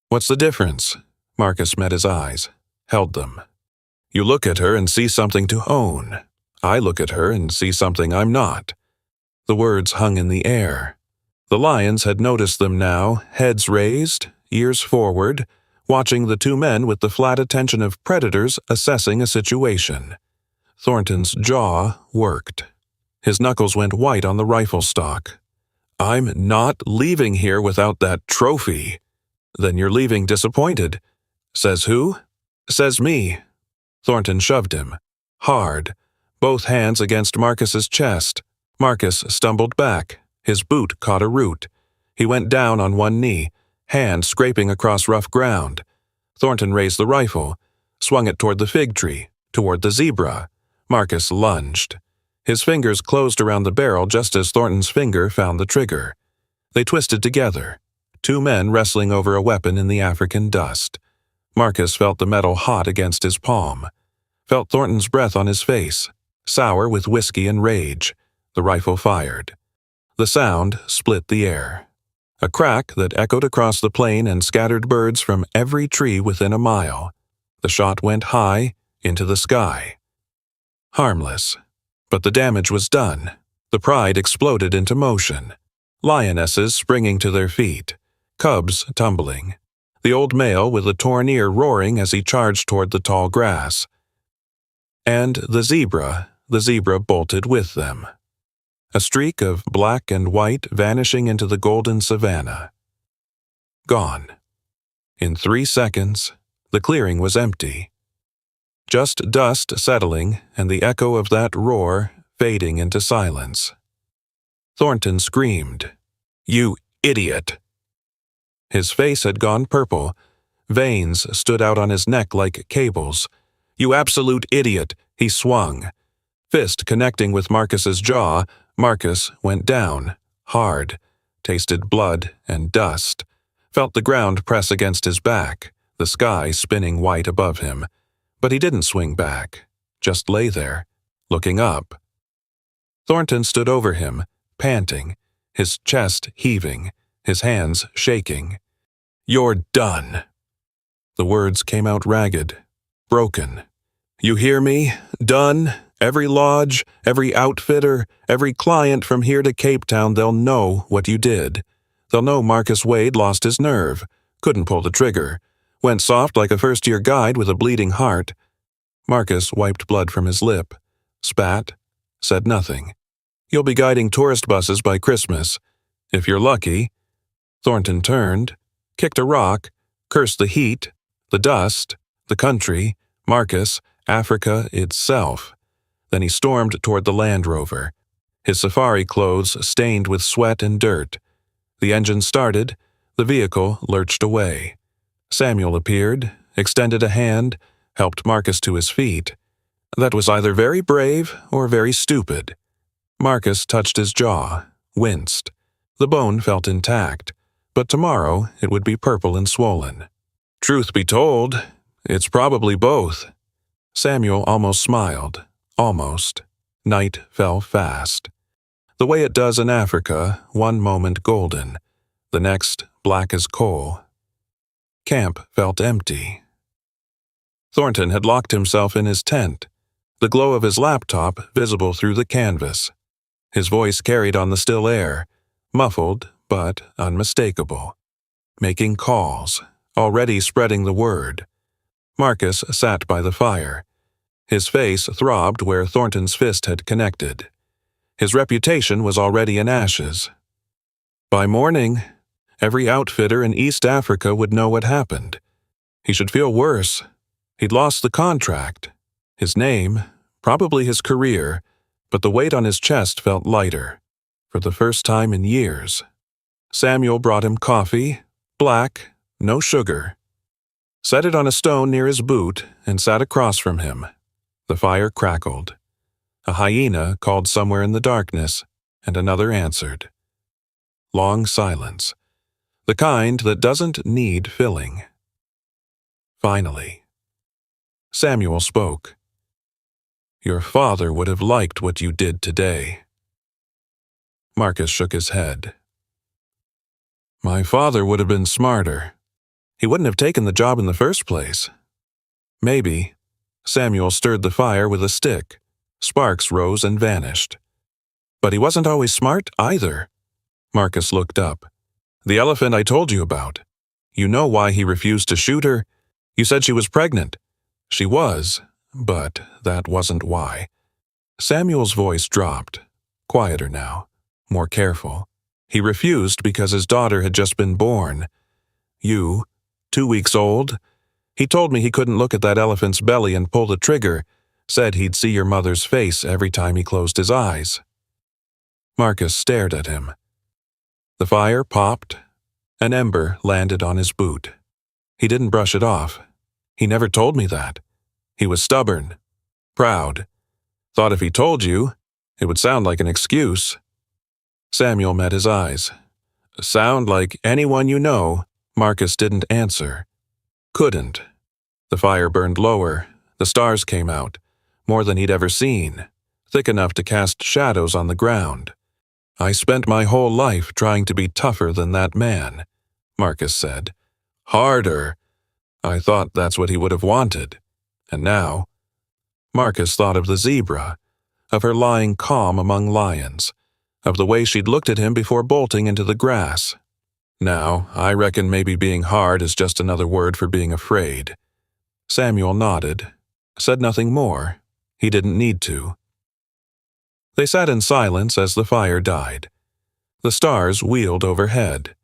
What's the difference? Marcus met his eyes, held them. You look at her and see something to own. I look at her and see something I'm not. The words hung in the air. The lions had noticed them now, heads raised, ears forward, watching the two men with the flat attention of predators assessing a situation. Thornton's jaw worked. His knuckles went white on the rifle stock. I'm not leaving here without that trophy. Then you're leaving disappointed. Says who? Says me. Thornton shoved him. Hard. Both hands against Marcus's chest. Marcus stumbled back. His boot caught a root. He went down on one knee, hand scraping across rough ground. Thornton raised the rifle, swung it toward the fig tree, toward the zebra. Marcus lunged. His fingers closed around the barrel just as Thornton's finger found the trigger. They twisted together. Two men wrestling over a weapon in the African dust. Marcus felt the metal hot against his palm. Felt Thornton's breath on his face, sour with whiskey and rage. The rifle fired. The sound split the air. A crack that echoed across the plain and scattered birds from every tree within a mile. The shot went high, into the sky. Harmless. But the damage was done. The pride exploded into motion. Lionesses springing to their feet. Cubs tumbling. The old male with a torn ear roaring as he charged toward the tall grass. And the zebra bolted with them. A streak of black and white vanishing into the golden savanna. Gone. In 3 seconds, the clearing was empty. Just dust settling and the echo of that roar fading into silence. Thornton screamed, "You idiot!" His face had gone purple. Veins stood out on his neck like cables. "You absolute idiot!" He swung. Fist connecting with Marcus's jaw, Marcus went down, hard, tasted blood and dust, felt the ground press against his back, the sky spinning white above him. But he didn't swing back, just lay there, looking up. Thornton stood over him, panting, his chest heaving, his hands shaking. "You're done." The words came out ragged, broken. "You hear me? Done? Every lodge, every outfitter, every client from here to Cape Town, they'll know what you did. They'll know Marcus Wade lost his nerve, couldn't pull the trigger, went soft like a first-year guide with a bleeding heart. Marcus wiped blood from his lip, spat, said nothing. You'll be guiding tourist buses by Christmas. If you're lucky. Thornton turned, kicked a rock, cursed the heat, the dust, the country, Marcus, Africa itself. Then he stormed toward the Land Rover, his safari clothes stained with sweat and dirt. The engine started, the vehicle lurched away. Samuel appeared, extended a hand, helped Marcus to his feet. That was either very brave or very stupid. Marcus touched his jaw, winced. The bone felt intact, but tomorrow it would be purple and swollen. Truth be told, it's probably both. Samuel almost smiled. Almost. Night fell fast. The way it does in Africa, one moment golden, the next black as coal. Camp felt empty. Thornton had locked himself in his tent, the glow of his laptop visible through the canvas. His voice carried on the still air, muffled but unmistakable. Making calls, already spreading the word. Marcus sat by the fire. His face throbbed where Thornton's fist had connected. His reputation was already in ashes. By morning, every outfitter in East Africa would know what happened. He should feel worse. He'd lost the contract. His name, probably his career, but the weight on his chest felt lighter, for the first time in years. Samuel brought him coffee, black, no sugar. Set it on a stone near his boot and sat across from him. The fire crackled. A hyena called somewhere in the darkness, and another answered. Long silence. The kind that doesn't need filling. Finally, Samuel spoke. Your father would have liked what you did today. Marcus shook his head. My father would have been smarter. He wouldn't have taken the job in the first place. Maybe. Samuel stirred the fire with a stick. Sparks rose and vanished. But he wasn't always smart either. Marcus looked up. The elephant I told you about. You know why he refused to shoot her? You said she was pregnant. She was, but that wasn't why. Samuel's voice dropped, quieter now, more careful. He refused because his daughter had just been born. You, 2 weeks old? He told me he couldn't look at that elephant's belly and pull the trigger, said he'd see your mother's face every time he closed his eyes. Marcus stared at him. The fire popped. An ember landed on his boot. He didn't brush it off. He never told me that. He was stubborn, proud. Thought if he told you, it would sound like an excuse. Samuel met his eyes. Sound like anyone you know. Marcus didn't answer. Couldn't. The fire burned lower. The stars came out, more than he'd ever seen, thick enough to cast shadows on the ground. I spent my whole life trying to be tougher than that man, Marcus said. Harder. I thought that's what he would have wanted. And now, Marcus thought of the zebra, of her lying calm among lions, of the way she'd looked at him before bolting into the grass. Now, I reckon maybe being hard is just another word for being afraid. Samuel nodded, said nothing more. He didn't need to. They sat in silence as the fire died. The stars wheeled overhead.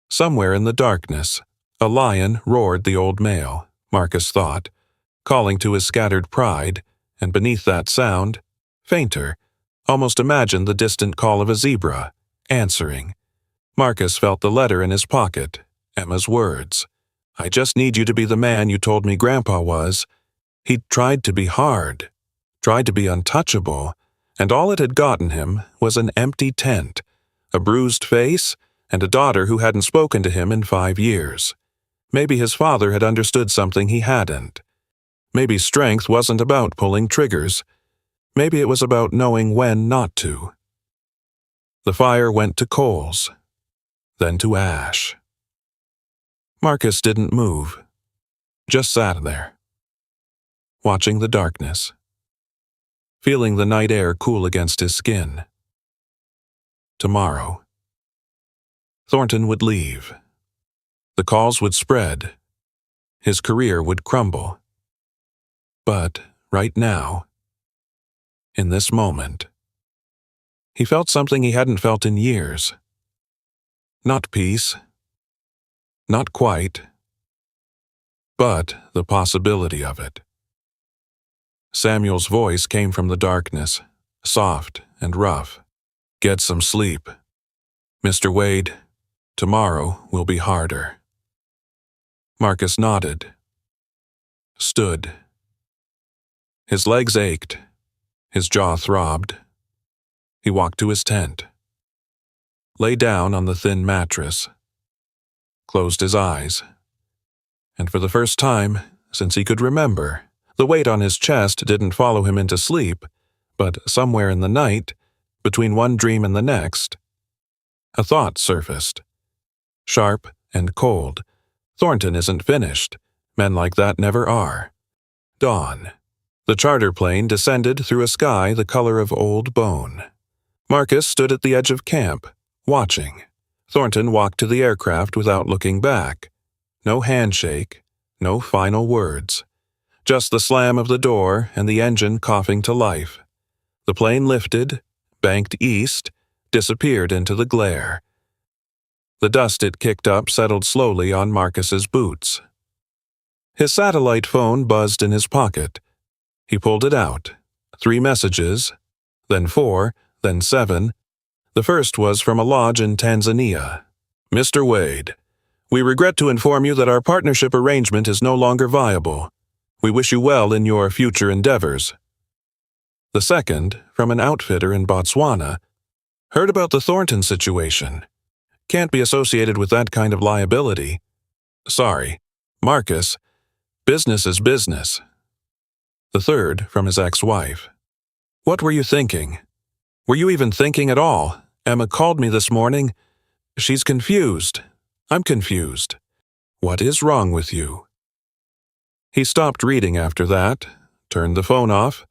Somewhere in the darkness, a lion roared the old male, Marcus thought, calling to his scattered pride, and beneath that sound, fainter, almost imagined the distant call of a zebra, answering. Marcus felt the letter in his pocket, Emma's words. I just need you to be the man you told me Grandpa was. He'd tried to be hard, tried to be untouchable, and all it had gotten him was an empty tent, a bruised face, and a daughter who hadn't spoken to him in 5 years. Maybe his father had understood something he hadn't. Maybe strength wasn't about pulling triggers. Maybe it was about knowing when not to. The fire went to coals, then to ash. Marcus didn't move, just sat there, watching the darkness, feeling the night air cool against his skin. Tomorrow. Thornton would leave. The calls would spread. His career would crumble. But right now, in this moment, he felt something he hadn't felt in years. Not peace. Not quite. But the possibility of it. Samuel's voice came from the darkness, soft and rough. "Get some sleep. Mr. Wade, tomorrow will be harder." Marcus nodded. Stood. His legs ached. His jaw throbbed. He walked to his tent. Lay down on the thin mattress. Closed his eyes. And for the first time, since he could remember, the weight on his chest didn't follow him into sleep, but somewhere in the night, between one dream and the next, a thought surfaced. Sharp and cold. Thornton isn't finished. Men like that never are. Dawn. The charter plane descended through a sky the color of old bone. Marcus stood at the edge of camp, watching. Thornton walked to the aircraft without looking back. No handshake, no final words. Just the slam of the door and the engine coughing to life. The plane lifted, banked east, disappeared into the glare. The dust it kicked up settled slowly on Marcus's boots. His satellite phone buzzed in his pocket. He pulled it out. 3 messages, then 4, then 7. The first was from a lodge in Tanzania. "Mr. Wade, we regret to inform you that our partnership arrangement is no longer viable. We wish you well in your future endeavors." The second, from an outfitter in Botswana. "Heard about the Thornton situation. Can't be associated with that kind of liability. Sorry. Marcus, business is business." The third, from his ex-wife. "What were you thinking? Were you even thinking at all? Emma called me this morning. She's confused. I'm confused. What is wrong with you?" He stopped reading after that, turned the phone off,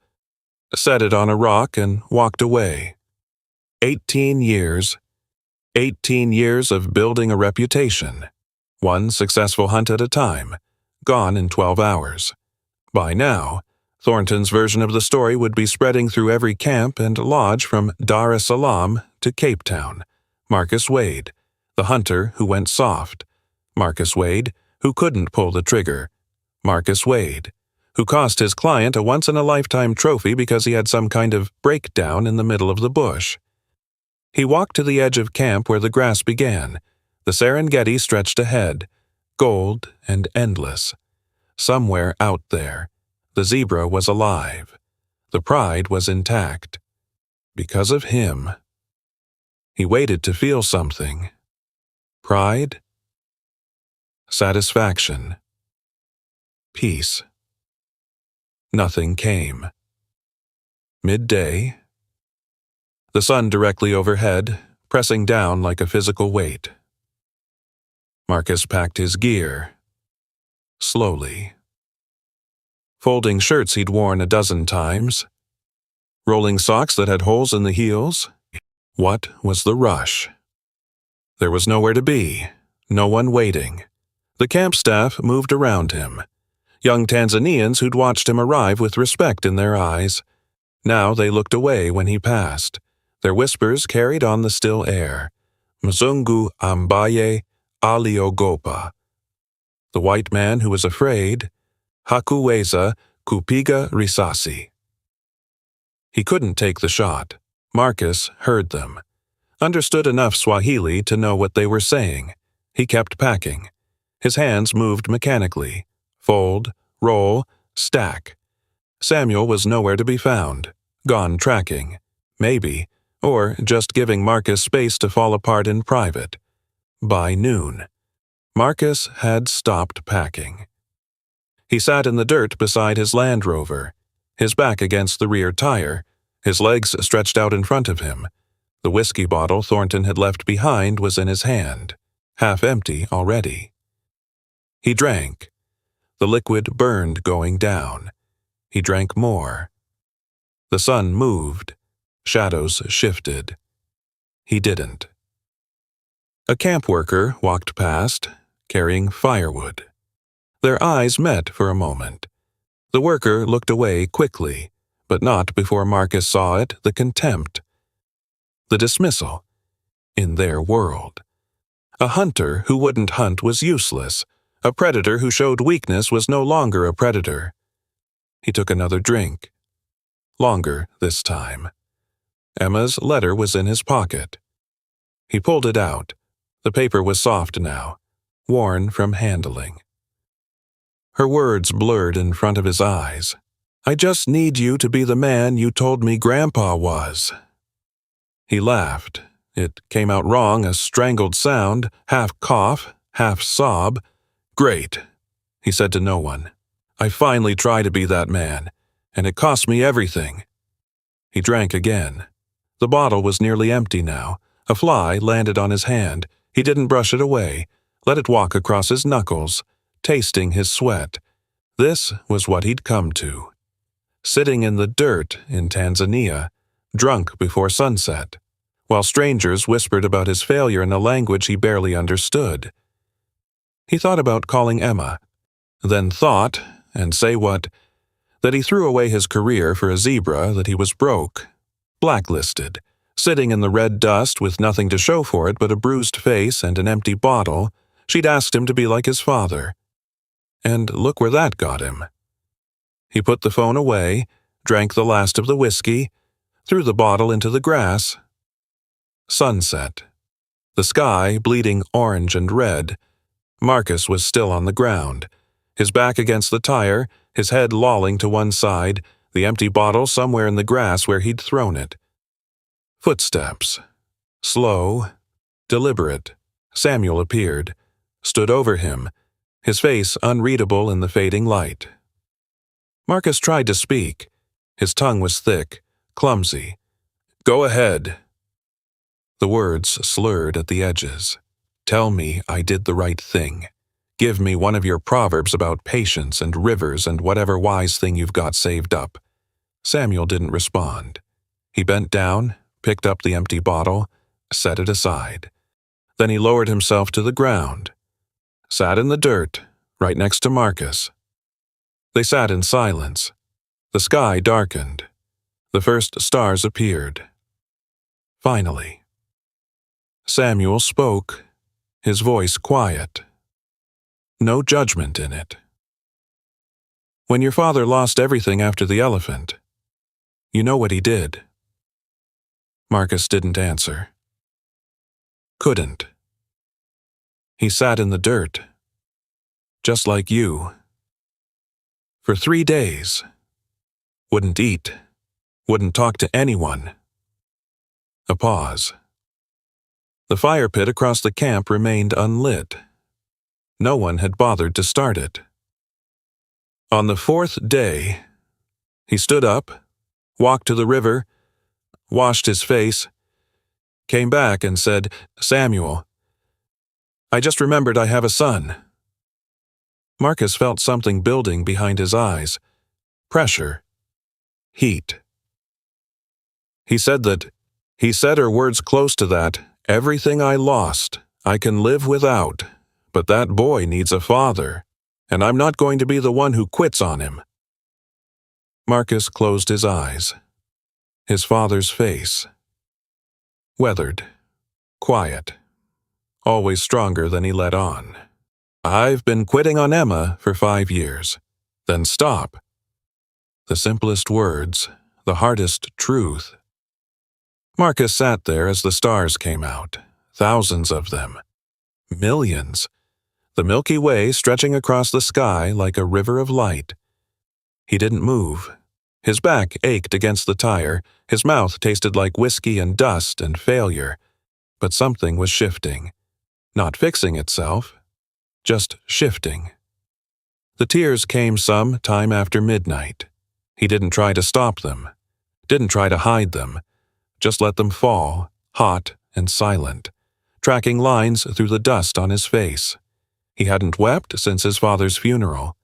set it on a rock, and walked away. 18 years. 18 years of building a reputation. One successful hunt at a time. Gone in 12 hours. By now, Thornton's version of the story would be spreading through every camp and lodge from Dar es Salaam to Cape Town. Marcus Wade, the hunter who went soft. Marcus Wade, who couldn't pull the trigger. Marcus Wade, who cost his client a once-in-a-lifetime trophy because he had some kind of breakdown in the middle of the bush. He walked to the edge of camp where the grass began. The Serengeti stretched ahead, gold and endless. Somewhere out there, the zebra was alive. The pride was intact. Because of him. He waited to feel something. Pride? Satisfaction. Peace. Nothing came. Midday. The sun directly overhead, pressing down like a physical weight. Marcus packed his gear. Slowly. Folding shirts he'd worn a dozen times. Rolling socks that had holes in the heels. What was the rush? There was nowhere to be, no one waiting. The camp staff moved around him. Young Tanzanians who'd watched him arrive with respect in their eyes. Now they looked away when he passed. Their whispers carried on the still air. Mzungu ambaye aliogopa. The white man who was afraid. Hakuweza kupiga risasi. He couldn't take the shot. Marcus heard them. Understood enough Swahili to know what they were saying. He kept packing. His hands moved mechanically. Fold, roll, stack. Samuel was nowhere to be found. Gone tracking. Maybe. Or just giving Marcus space to fall apart in private. By noon. Marcus had stopped packing. He sat in the dirt beside his Land Rover, his back against the rear tire, his legs stretched out in front of him. The whiskey bottle Thornton had left behind was in his hand, half empty already. He drank. The liquid burned going down. He drank more. The sun moved. Shadows shifted. He didn't. A camp worker walked past, carrying firewood. Their eyes met for a moment. The worker looked away quickly, but not before Marcus saw it, the contempt. The dismissal. In their world. A hunter who wouldn't hunt was useless. A predator who showed weakness was no longer a predator. He took another drink. Longer this time. Emma's letter was in his pocket. He pulled it out. The paper was soft now, worn from handling. Her words blurred in front of his eyes. "I just need you to be the man you told me Grandpa was." He laughed. It came out wrong, a strangled sound, half cough, half sob. "Great," he said to no one. "I finally try to be that man, and it cost me everything." He drank again. The bottle was nearly empty now. A fly landed on his hand. He didn't brush it away, let it walk across his knuckles, tasting his sweat. This was what he'd come to. Sitting in the dirt in Tanzania, drunk before sunset, while strangers whispered about his failure in a language he barely understood. He thought about calling Emma, then thought, and say what? That he threw away his career for a zebra, that he was broke, blacklisted, sitting in the red dust with nothing to show for it but a bruised face and an empty bottle. She'd asked him to be like his father. And look where that got him. He put the phone away, drank the last of the whiskey, threw the bottle into the grass. Sunset. The sky bleeding orange and red. Marcus was still on the ground, his back against the tire, his head lolling to one side, the empty bottle somewhere in the grass where he'd thrown it. Footsteps. Slow, deliberate. Samuel appeared, stood over him, his face unreadable in the fading light. Marcus tried to speak. His tongue was thick, clumsy. "Go ahead." The words slurred at the edges. "Tell me I did the right thing. Give me one of your proverbs about patience and rivers and whatever wise thing you've got saved up." Samuel didn't respond. He bent down, picked up the empty bottle, set it aside. Then he lowered himself to the ground, sat in the dirt, right next to Marcus. They sat in silence. The sky darkened. The first stars appeared. Finally. Samuel spoke, his voice quiet. No judgment in it. "When your father lost everything after the elephant, you know what he did?" Marcus didn't answer. Couldn't. He sat in the dirt, just like you. For 3 days. Wouldn't eat. Wouldn't talk to anyone. A pause. The fire pit across the camp remained unlit. No one had bothered to start it. On the 4th day, he stood up, walked to the river, washed his face, came back and said, "Samuel, I just remembered I have a son." Marcus felt something building behind his eyes. Pressure. Heat. He said, or words close to that, "Everything I lost, I can live without, but that boy needs a father, and I'm not going to be the one who quits on him." Marcus closed his eyes. His father's face. Weathered. Quiet. Always stronger than he let on. "I've been quitting on Emma for 5 years. Then stop." The simplest words, the hardest truth. Marcus sat there as the stars came out, thousands of them. Millions. The Milky Way stretching across the sky like a river of light. He didn't move. His back ached against the tire, his mouth tasted like whiskey and dust and failure. But something was shifting. Not fixing itself, just shifting. The tears came some time after midnight. He didn't try to stop them, didn't try to hide them, just let them fall, hot and silent, tracking lines through the dust on his face. He hadn't wept since his father's funeral.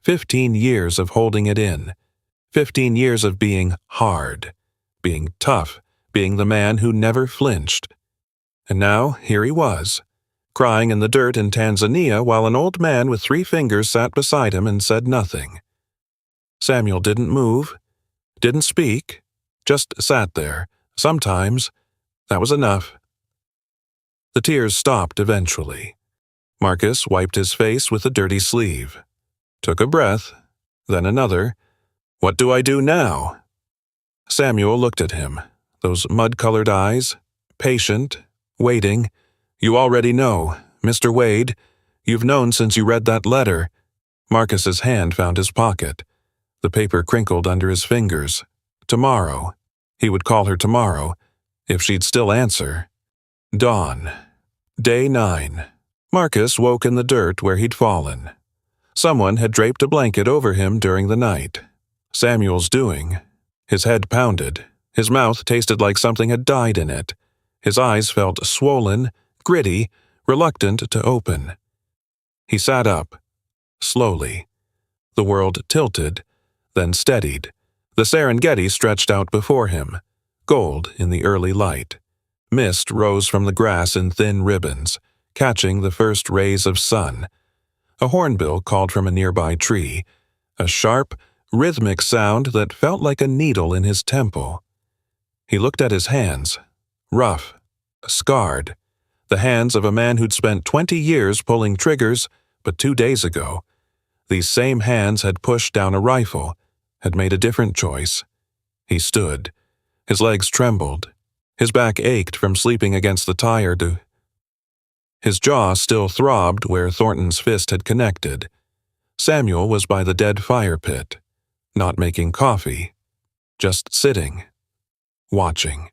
15 years of holding it in. 15 years of being hard, being tough, being the man who never flinched. And now, here he was, crying in the dirt in Tanzania while an old man with 3 fingers sat beside him and said nothing. Samuel didn't move, didn't speak, just sat there. Sometimes, that was enough. The tears stopped eventually. Marcus wiped his face with a dirty sleeve, took a breath, then another. What do I do now? Samuel looked at him, those mud-colored eyes, patient, waiting. You already know, Mr. Wade. You've known since you read that letter. Marcus's hand found his pocket. The paper crinkled under his fingers. Tomorrow. He would call her tomorrow, if she'd still answer. Dawn. Day 9. Marcus woke in the dirt where he'd fallen. Someone had draped a blanket over him during the night. Samuel's doing. His head pounded. His mouth tasted like something had died in it. His eyes felt swollen, gritty, reluctant to open. He sat up, slowly. The world tilted, then steadied. The Serengeti stretched out before him, gold in the early light. Mist rose from the grass in thin ribbons, catching the first rays of sun. A hornbill called from a nearby tree, a sharp, rhythmic sound that felt like a needle in his temple. He looked at his hands, rough, scarred, the hands of a man who'd spent 20 years pulling triggers, but 2 days ago, these same hands had pushed down a rifle, had made a different choice. He stood. His legs trembled. His back ached from sleeping against the tire. His jaw still throbbed where Thornton's fist had connected. Samuel was by the dead fire pit, not making coffee, just sitting, watching.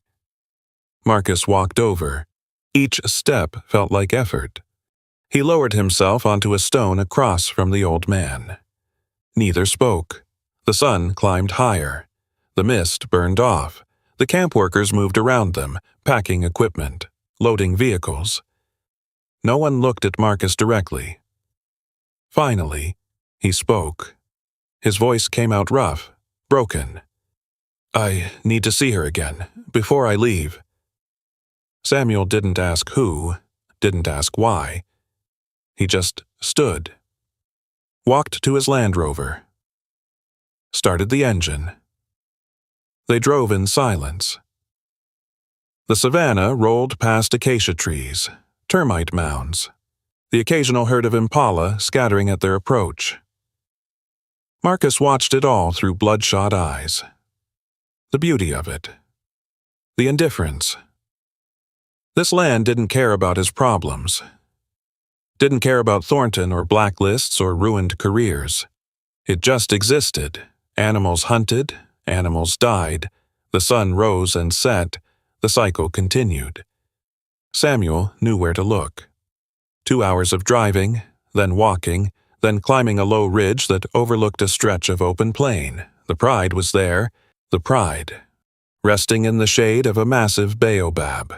Marcus walked over. Each step felt like effort. He lowered himself onto a stone across from the old man. Neither spoke. The sun climbed higher. The mist burned off. The camp workers moved around them, packing equipment, loading vehicles. No one looked at Marcus directly. Finally, he spoke. His voice came out rough, broken. I need to see her again, before I leave. Samuel didn't ask who, didn't ask why. He just stood. Walked to his Land Rover. Started the engine. They drove in silence. The savannah rolled past acacia trees, termite mounds, the occasional herd of impala scattering at their approach. Marcus watched it all through bloodshot eyes. The beauty of it. The indifference. This land didn't care about his problems. Didn't care about Thornton or blacklists or ruined careers. It just existed. Animals hunted, animals died. The sun rose and set. The cycle continued. Samuel knew where to look. 2 hours of driving, then walking, then climbing a low ridge that overlooked a stretch of open plain. The pride was there, the pride, resting in the shade of a massive baobab.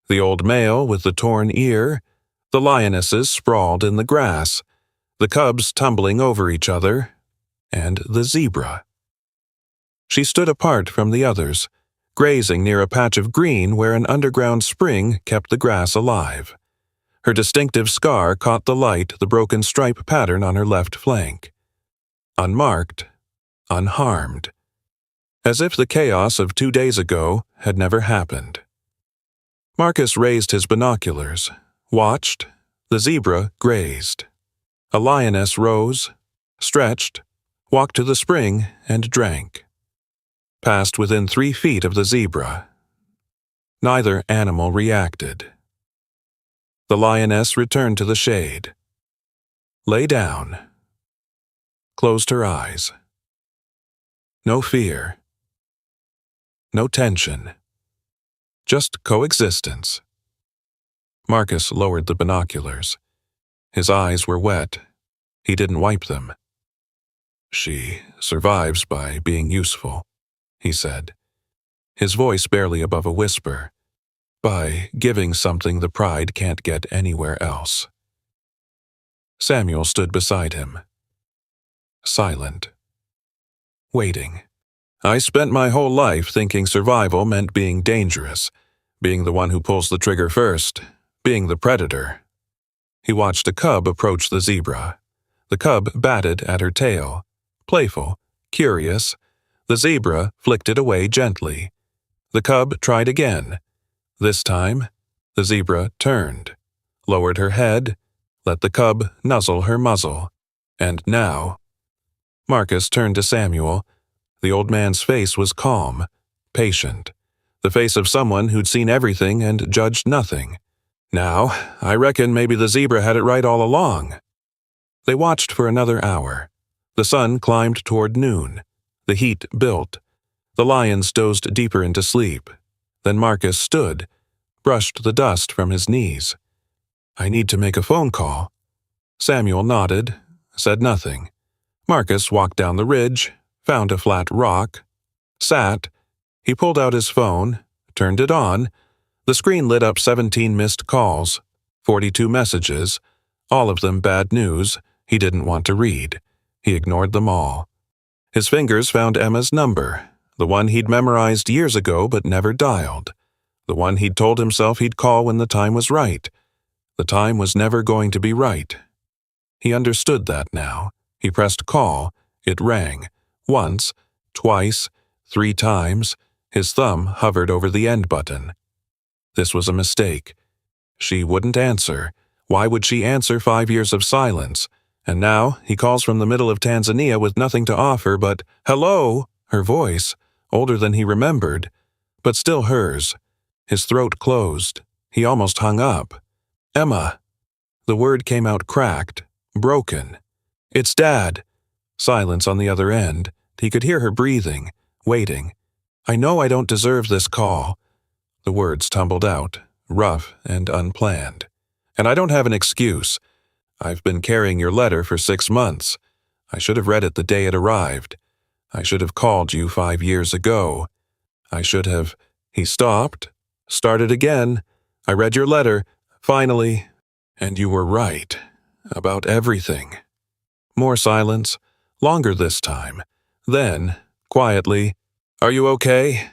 The old male with the torn ear, the lionesses sprawled in the grass, the cubs tumbling over each other, and the zebra. She stood apart from the others, grazing near a patch of green where an underground spring kept the grass alive. Her distinctive scar caught the light, the broken stripe pattern on her left flank. Unmarked, unharmed. As if the chaos of 2 days ago had never happened. Marcus raised his binoculars, watched. The zebra grazed. A lioness rose, stretched, walked to the spring, and drank. Passed within 3 feet of the zebra. Neither animal reacted. The lioness returned to the shade. Lay down. Closed her eyes. No fear. No tension. Just coexistence. Marcus lowered the binoculars. His eyes were wet. He didn't wipe them. She survives by being useful, he said, his voice barely above a whisper, by giving something the pride can't get anywhere else. Samuel stood beside him, silent, waiting. I spent my whole life thinking survival meant being dangerous, being the one who pulls the trigger first, being the predator. He watched a cub approach the zebra. The cub batted at her tail. Playful, curious, the zebra flicked it away gently. The cub tried again. This time, the zebra turned, lowered her head, let the cub nuzzle her muzzle. And now, Marcus turned to Samuel. The old man's face was calm, patient, the face of someone who'd seen everything and judged nothing. Now, I reckon maybe the zebra had it right all along. They watched for another hour. The sun climbed toward noon. The heat built. The lions dozed deeper into sleep. Then Marcus stood, brushed the dust from his knees. I need to make a phone call. Samuel nodded, said nothing. Marcus walked down the ridge, found a flat rock, sat. He pulled out his phone, turned it on. The screen lit up 17 missed calls, 42 messages, all of them bad news he didn't want to read. He ignored them all. His fingers found Emma's number, the one he'd memorized years ago but never dialed, the one he'd told himself he'd call when the time was right. The time was never going to be right. He understood that now. He pressed call. It rang. Once, twice, 3 times. His thumb hovered over the end button. This was a mistake. She wouldn't answer. Why would she answer 5 years of silence? And now he calls from the middle of Tanzania with nothing to offer but, "Hello!" Her voice, older than he remembered, but still hers. His throat closed. He almost hung up. "Emma." The word came out cracked, broken. "It's Dad." Silence on the other end. He could hear her breathing, waiting. "I know I don't deserve this call." The words tumbled out, rough and unplanned. "And I don't have an excuse. I've been carrying your letter for 6 months. I should have read it the day it arrived. I should have called you 5 years ago. I should have—" He stopped, started again. "I read your letter, finally, and you were right. About everything." More silence, longer this time. Then, quietly, "Are you okay?"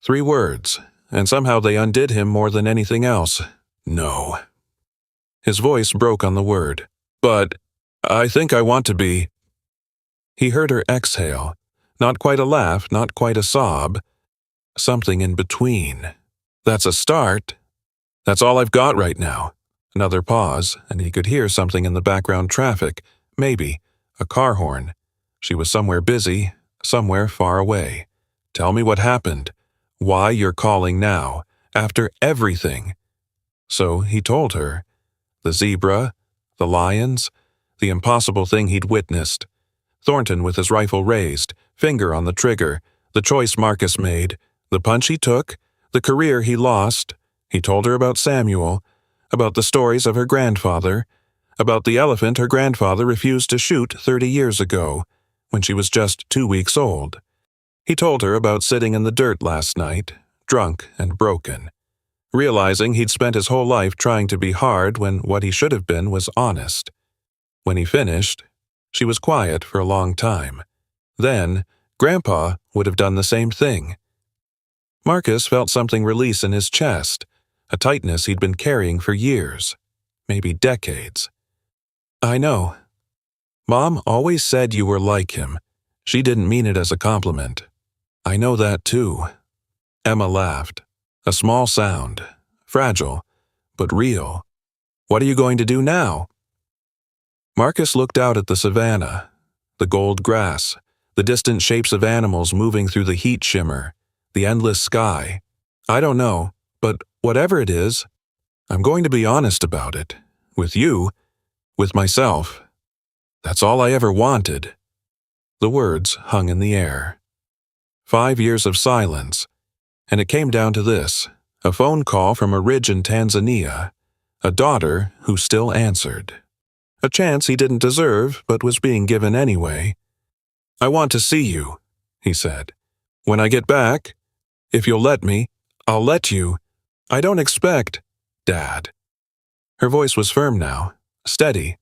3 words, and somehow they undid him more than anything else. "No." His voice broke on the word. "But I think I want to be." He heard her exhale. Not quite a laugh, not quite a sob. Something in between. "That's a start. That's all I've got right now." Another pause, and he could hear something in the background traffic. Maybe a car horn. She was somewhere busy, somewhere far away. "Tell me what happened. Why you're calling now, after everything." So he told her. The zebra, the lions, the impossible thing he'd witnessed. Thornton with his rifle raised, finger on the trigger, the choice Marcus made, the punch he took, the career he lost. He told her about Samuel, about the stories of her grandfather, about the elephant her grandfather refused to shoot 30 years ago, when she was just 2 weeks old. He told her about sitting in the dirt last night, drunk and broken, realizing he'd spent his whole life trying to be hard when what he should have been was honest. When he finished, she was quiet for a long time. Then, Grandpa would have done the same thing. Marcus felt something release in his chest, a tightness he'd been carrying for years, maybe decades. "I know. Mom always said you were like him. She didn't mean it as a compliment. I know that too." Emma laughed. A small sound, fragile, but real. "What are you going to do now?" Marcus looked out at the savannah, the gold grass, the distant shapes of animals moving through the heat shimmer, the endless sky. "I don't know, but whatever it is, I'm going to be honest about it. With you, with myself. That's all I ever wanted." The words hung in the air. 5 years of silence, and it came down to this, a phone call from a ridge in Tanzania, a daughter who still answered. A chance he didn't deserve, but was being given anyway. "I want to see you," he said. "When I get back, if you'll let me, I'll let you. I don't expect, Dad." Her voice was firm now, steady.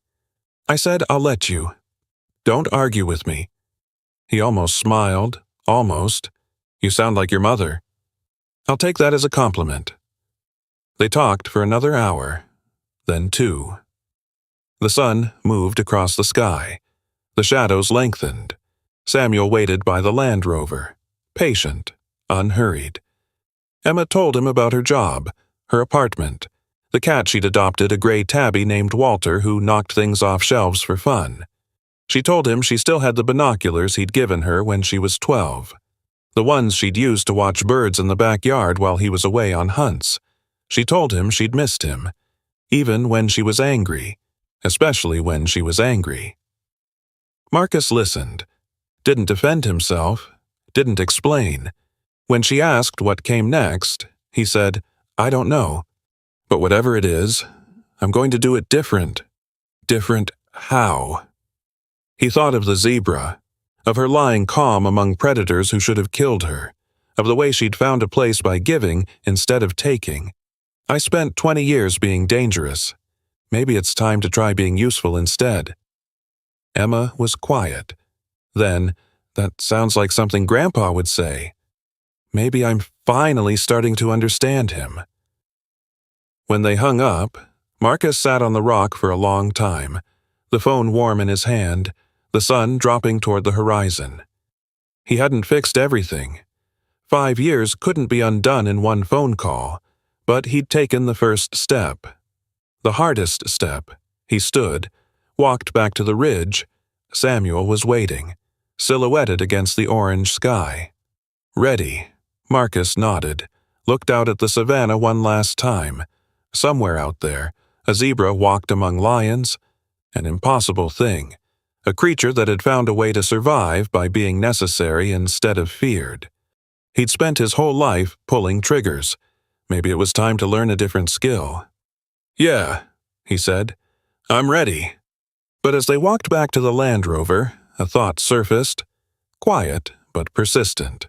"I said I'll let you. Don't argue with me." He almost smiled, almost. "You sound like your mother." I'll take that as a compliment." They talked for another hour, then 2. The sun moved across the sky. The shadows lengthened. Samuel waited by the Land Rover, patient, unhurried. Emma told him about her job, her apartment, the cat she'd adopted, a gray tabby named Walter who knocked things off shelves for fun. She told him she still had the binoculars he'd given her when she was 12, the ones she'd used to watch birds in the backyard while he was away on hunts. She told him she'd missed him, even when she was angry, especially when she was angry. Marcus listened, didn't defend himself, didn't explain. When she asked what came next, he said, "I don't know. But whatever it is, I'm going to do it different." Different how? He thought of the zebra, of her lying calm among predators who should have killed her, of the way she'd found a place by giving instead of taking. "I spent 20 years being dangerous. Maybe it's time to try being useful instead." Emma was quiet. Then, "That sounds like something Grandpa would say. Maybe I'm finally starting to understand him." When they hung up, Marcus sat on the rock for a long time, the phone warm in his hand, the sun dropping toward the horizon. He hadn't fixed everything. 5 years couldn't be undone in one phone call, but he'd taken the first step. The hardest step. He stood, walked back to the ridge. Samuel was waiting, silhouetted against the orange sky. "Ready." Marcus nodded, looked out at the savannah one last time. Somewhere out there, a zebra walked among lions, an impossible thing, a creature that had found a way to survive by being necessary instead of feared. He'd spent his whole life pulling triggers. Maybe it was time to learn a different skill. "Yeah," he said, "I'm ready." But as they walked back to the Land Rover, a thought surfaced, quiet but persistent.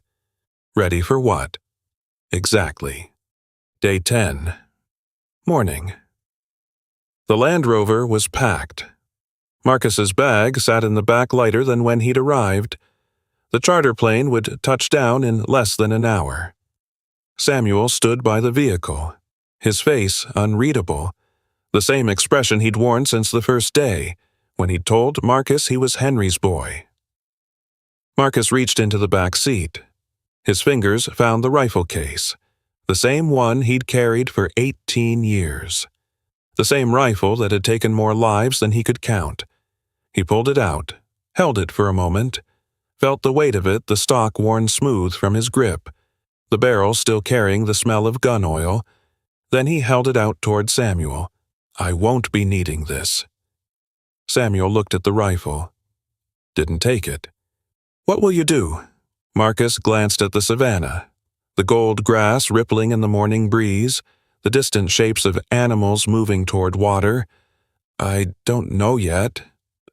Ready for what? Exactly. Day 10. Morning. The Land Rover was packed. Marcus's bag sat in the back lighter than when he'd arrived. The charter plane would touch down in less than an hour. Samuel stood by the vehicle, his face unreadable, the same expression he'd worn since the first day, when he'd told Marcus he was Henry's boy. Marcus reached into the back seat. His fingers found the rifle case, the same one he'd carried for 18 years. The same rifle that had taken more lives than he could count. He pulled it out, held it for a moment, felt the weight of it, the stock worn smooth from his grip, the barrel still carrying the smell of gun oil. Then he held it out toward Samuel. "I won't be needing this." Samuel looked at the rifle. Didn't take it. "What will you do?" Marcus glanced at the savannah, the gold grass rippling in the morning breeze, the distant shapes of animals moving toward water. "I don't know yet.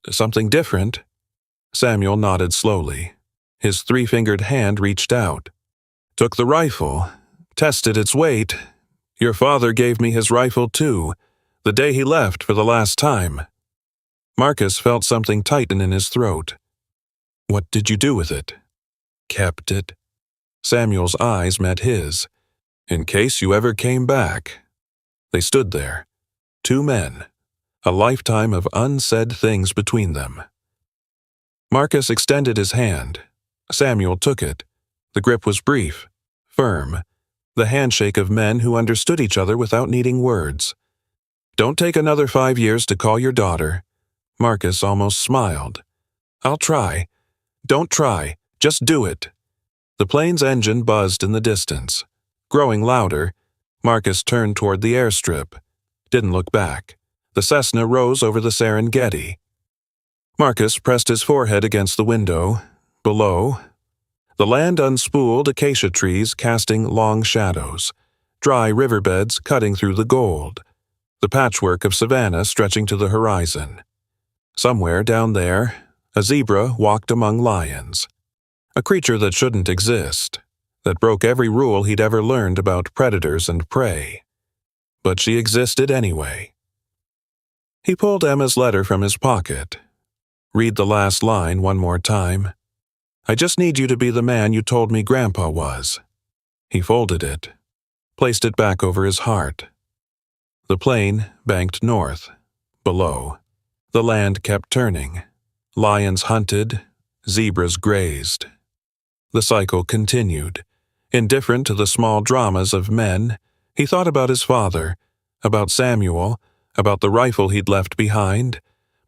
Something different." Samuel nodded slowly. His 3-fingered hand reached out. "Took the rifle, tested its weight. Your father gave me his rifle too, the day he left for the last time." Marcus felt something tighten in his throat. "What did you do with it?" "Kept it." Samuel's eyes met his. "In case you ever came back." They stood there, 2 men, a lifetime of unsaid things between them. Marcus extended his hand. Samuel took it. The grip was brief, firm, the handshake of men who understood each other without needing words. "Don't take another 5 years to call your daughter." Marcus almost smiled. "I'll try." "Don't try, just do it." The plane's engine buzzed in the distance. Growing louder, Marcus turned toward the airstrip. Didn't look back. The Cessna rose over the Serengeti. Marcus pressed his forehead against the window. Below, the land unspooled, acacia trees casting long shadows, dry riverbeds cutting through the gold, the patchwork of savannah stretching to the horizon. Somewhere down there, a zebra walked among lions. A creature that shouldn't exist, that broke every rule he'd ever learned about predators and prey. But she existed anyway. He pulled Emma's letter from his pocket. "Read the last line one more time. I just need you to be the man you told me Grandpa was." He folded it, placed it back over his heart. The plane banked north. Below, the land kept turning. Lions hunted, zebras grazed. The cycle continued. Indifferent to the small dramas of men, he thought about his father, about Samuel, about the rifle he'd left behind.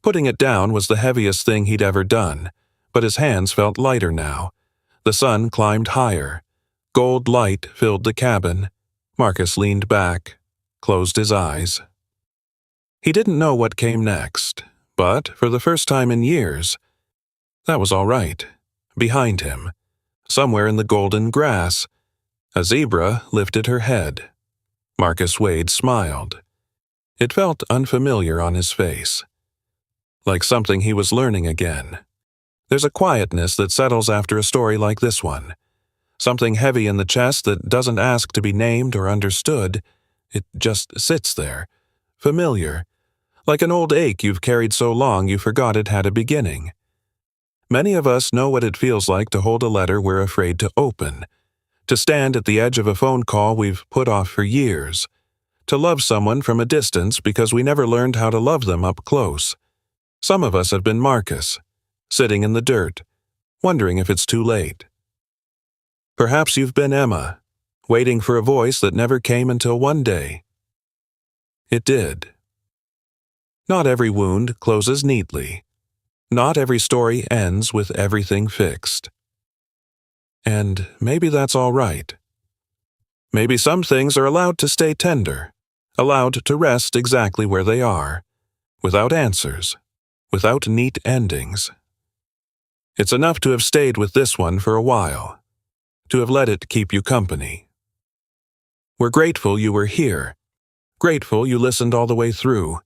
Putting it down was the heaviest thing he'd ever done, but his hands felt lighter now. The sun climbed higher. Gold light filled the cabin. Marcus leaned back, closed his eyes. He didn't know what came next, but for the first time in years, that was all right. Behind him, somewhere in the golden grass, a zebra lifted her head. Marcus Wade smiled. It felt unfamiliar on his face, like something he was learning again. There's a quietness that settles after a story like this one. Something heavy in the chest that doesn't ask to be named or understood. It just sits there, familiar, like an old ache you've carried so long you forgot it had a beginning. Many of us know what it feels like to hold a letter we're afraid to open, to stand at the edge of a phone call we've put off for years, to love someone from a distance because we never learned how to love them up close. Some of us have been Marcus, sitting in the dirt, wondering if it's too late. Perhaps you've been Emma, waiting for a voice that never came until one day. It did. Not every wound closes neatly. Not every story ends with everything fixed. And maybe that's all right. Maybe some things are allowed to stay tender, allowed to rest exactly where they are, without answers, without neat endings. It's enough to have stayed with this one for a while, to have let it keep you company. We're grateful you were here, grateful you listened all the way through,